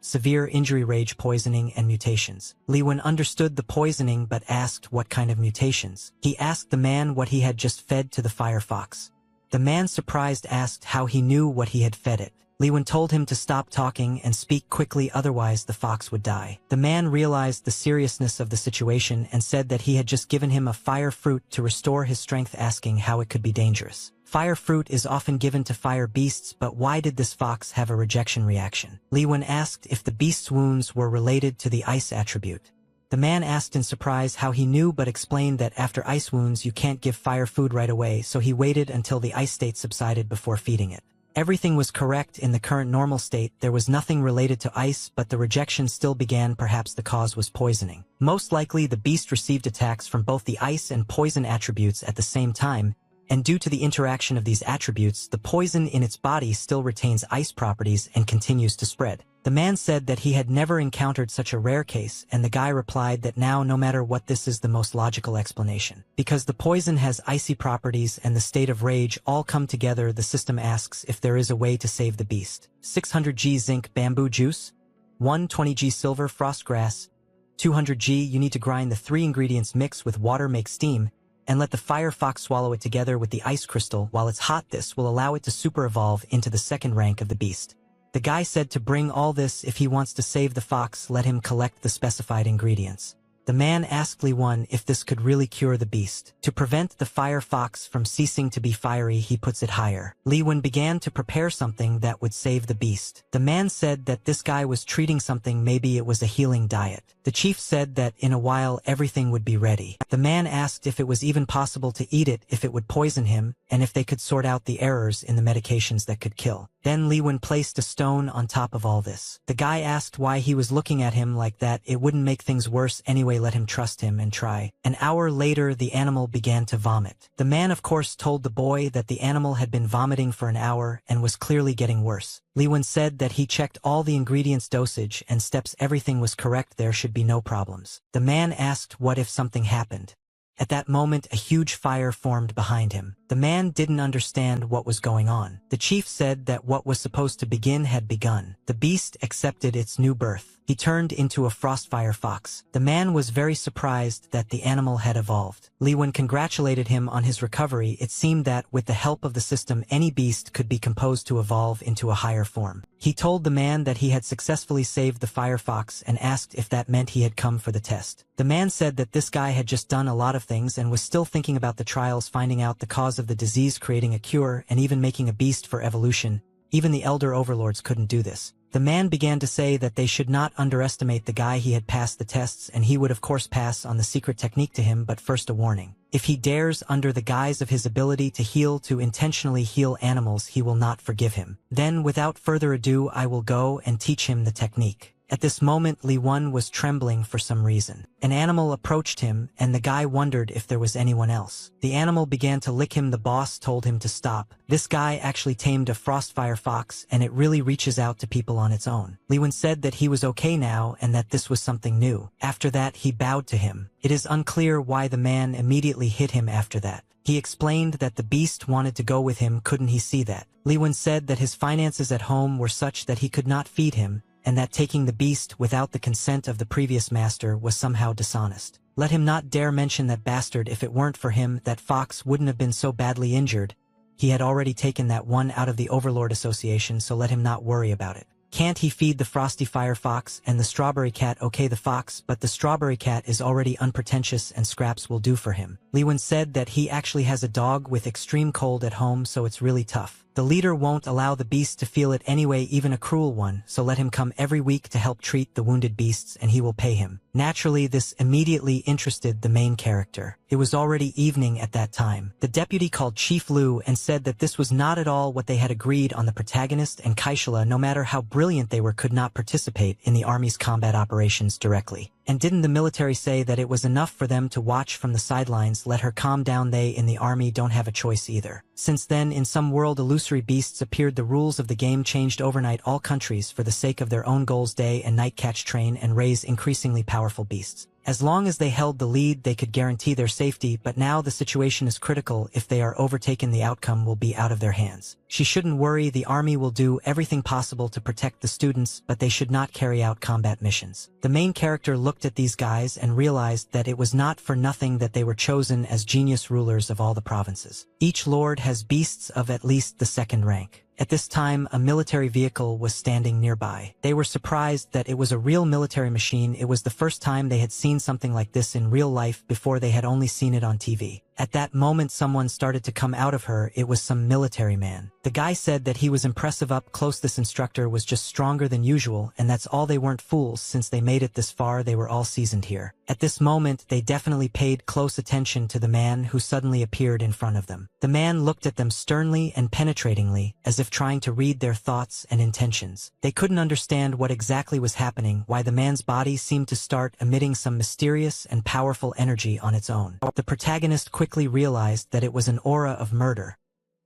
severe injury, rage, poisoning, and mutations. Li Wen understood the poisoning but asked what kind of mutations. He asked the man what he had just fed to the firefox. The man, surprised, asked how he knew what he had fed it. Li Wen told him to stop talking and speak quickly, otherwise the fox would die. The man realized the seriousness of the situation and said that he had just given him a fire fruit to restore his strength, asking how it could be dangerous. Fire fruit is often given to fire beasts, but why did this fox have a rejection reaction? Li Wen asked if the beast's wounds were related to the ice attribute. The man asked in surprise how he knew but explained that after ice wounds you can't give fire food right away, so he waited until the ice state subsided before feeding it. Everything was correct in the current normal state, there was nothing related to ice, but the rejection still began. Perhaps the cause was poisoning. Most likely the beast received attacks from both the ice and poison attributes at the same time, and due to the interaction of these attributes, the poison in its body still retains ice properties and continues to spread. The man said that he had never encountered such a rare case, and the guy replied that now no matter what, this is the most logical explanation. Because the poison has icy properties and the state of rage all come together, the system asks if there is a way to save the beast. 600g zinc bamboo juice, 120g silver frost grass, 200g you need to grind the 3 ingredients, mix with water, make steam, and let the fire fox swallow it together with the ice crystal while it's hot. This will allow it to super evolve into the second rank of the beast. The guy said to bring all this if he wants to save the fox, let him collect the specified ingredients. The man asked Li Wen if this could really cure the beast. To prevent the fire fox from ceasing to be fiery, he puts it higher. Li Wen began to prepare something that would save the beast. The man said that this guy was treating something, maybe it was a healing diet. The chief said that in a while everything would be ready. The man asked if it was even possible to eat it if it would poison him, and if they could sort out the errors in the medications that could kill. Then Li Wen placed a stone on top of all this. The guy asked why he was looking at him like that. It wouldn't make things worse anyway, let him trust him and try. An hour later the animal began to vomit. The man of course told the boy that the animal had been vomiting for an hour and was clearly getting worse. Li Wen said that he checked all the ingredients, dosage, and steps, everything was correct, there should be no problems. The man asked what if something happened. At that moment a huge fire formed behind him. The man didn't understand what was going on. The chief said that what was supposed to begin had begun. The beast accepted its new birth. He turned into a frostfire fox. The man was very surprised that the animal had evolved. Li Wen congratulated him on his recovery. It seemed that with the help of the system any beast could be composed to evolve into a higher form. He told the man that he had successfully saved the fire fox and asked if that meant he had come for the test. The man said that this guy had just done a lot of things and was still thinking about the trials, finding out the cause of the disease, creating a cure, and even making a beast for evolution. Even the elder overlords couldn't do this. The man began to say that they should not underestimate the guy. He had passed the tests and he would of course pass on the secret technique to him, but first a warning. If he dares under the guise of his ability to heal to intentionally heal animals, he will not forgive him. Then without further ado I will go and teach him the technique. At this moment Li Wen was trembling for some reason. An animal approached him and the guy wondered if there was anyone else. The animal began to lick him. The boss told him to stop. This guy actually tamed a frostfire fox and it really reaches out to people on its own. Li Wen said that he was okay now and that this was something new. After that he bowed to him. It is unclear why the man immediately hit him after that. He explained that the beast wanted to go with him. Couldn't he see that? Li Wen said that his finances at home were such that he could not feed him, and that taking the beast without the consent of the previous master was somehow dishonest. Let him not dare mention that bastard. If it weren't for him, that fox wouldn't have been so badly injured. He had already taken that one out of the Overlord Association, so let him not worry about it. Can't he feed the Frosty Fire Fox and the Strawberry Cat? Okay, the fox, but the Strawberry Cat is already unpretentious and scraps will do for him. Li Wen said that he actually has a dog with extreme cold at home, so it's really tough. The leader won't allow the beast to feel it anyway, even a cruel one, so let him come every week to help treat the wounded beasts and he will pay him. Naturally, this immediately interested the main character. It was already evening at that time. The deputy called Chief Lu and said that this was not at all what they had agreed on. The protagonist and Kaishala, no matter how brilliant they were, could not participate in the army's combat operations directly. And didn't the military say that it was enough for them to watch from the sidelines? Let her calm down. They in the army don't have a choice either. Since then, in some world, illusory beasts appeared. The rules of the game changed overnight. All countries, for the sake of their own goals, day and night catch, train, and raise increasingly powerful beasts. As long as they held the lead, they could guarantee their safety, but now the situation is critical. If they are overtaken, the outcome will be out of their hands. She shouldn't worry. The army will do everything possible to protect the students, but they should not carry out combat missions. The main character looked at these guys and realized that it was not for nothing that they were chosen as genius rulers of all the provinces. Each lord has beasts of at least the second rank. At this time, a military vehicle was standing nearby. They were surprised that it was a real military machine. It was the first time they had seen something like this in real life. Before, they had only seen it on TV. At that moment someone started to come out of her. It was some military man. The guy said that he was impressive up close. This instructor was just stronger than usual, and that's all. They weren't fools. Since they made it this far, they were all seasoned here. At this moment, they definitely paid close attention to the man who suddenly appeared in front of them. The man looked at them sternly and penetratingly, as if trying to read their thoughts and intentions. They couldn't understand what exactly was happening, why the man's body seemed to start emitting some mysterious and powerful energy on its own. The protagonist quickly realized that it was an aura of murder,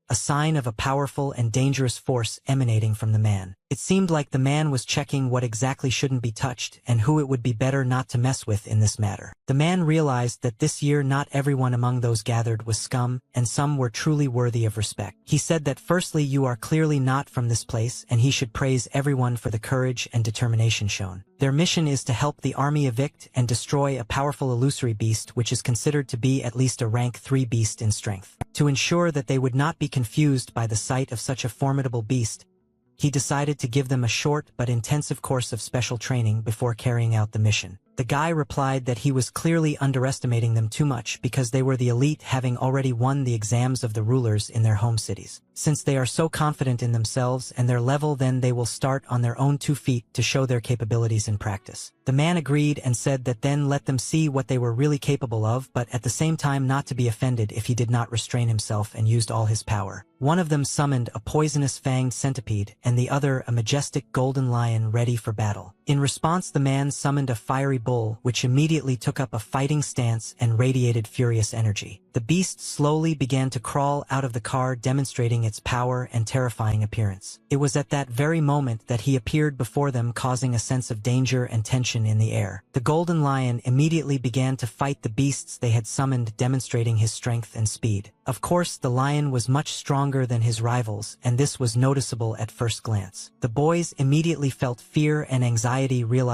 a sign of a powerful and dangerous force emanating from the man. It seemed like the man was checking what exactly shouldn't be touched and who it would be better not to mess with in this matter. The man realized that this year not everyone among those gathered was scum, and some were truly worthy of respect. He said that firstly, you are clearly not from this place, and he should praise everyone for the courage and determination shown. Their mission is to help the army evict and destroy a powerful illusory beast which is considered to be at least a rank 3 beast in strength. To ensure that they would not be confused by the sight of such a formidable beast, he decided to give them a short but intensive course of special training before carrying out the mission. The guy replied that he was clearly underestimating them too much because they were the elite, having already won the exams of the rulers in their home cities. Since they are so confident in themselves and their level, then they will start on their own 2 feet to show their capabilities in practice. The man agreed and said that then let them see what they were really capable of, but at the same time not to be offended if he did not restrain himself and used all his power. One of them summoned a poisonous fanged centipede and the other a majestic golden lion ready for battle. In response, the man summoned a fiery bull, which immediately took up a fighting stance and radiated furious energy. The beast slowly began to crawl out of the car, demonstrating its power and terrifying appearance. It was at that very moment that he appeared before them, causing a sense of danger and tension in the air. The golden lion immediately began to fight the beasts they had summoned, demonstrating his strength and speed. Of course, the lion was much stronger than his rivals, and this was noticeable at first glance. The boys immediately felt fear and anxiety, realizing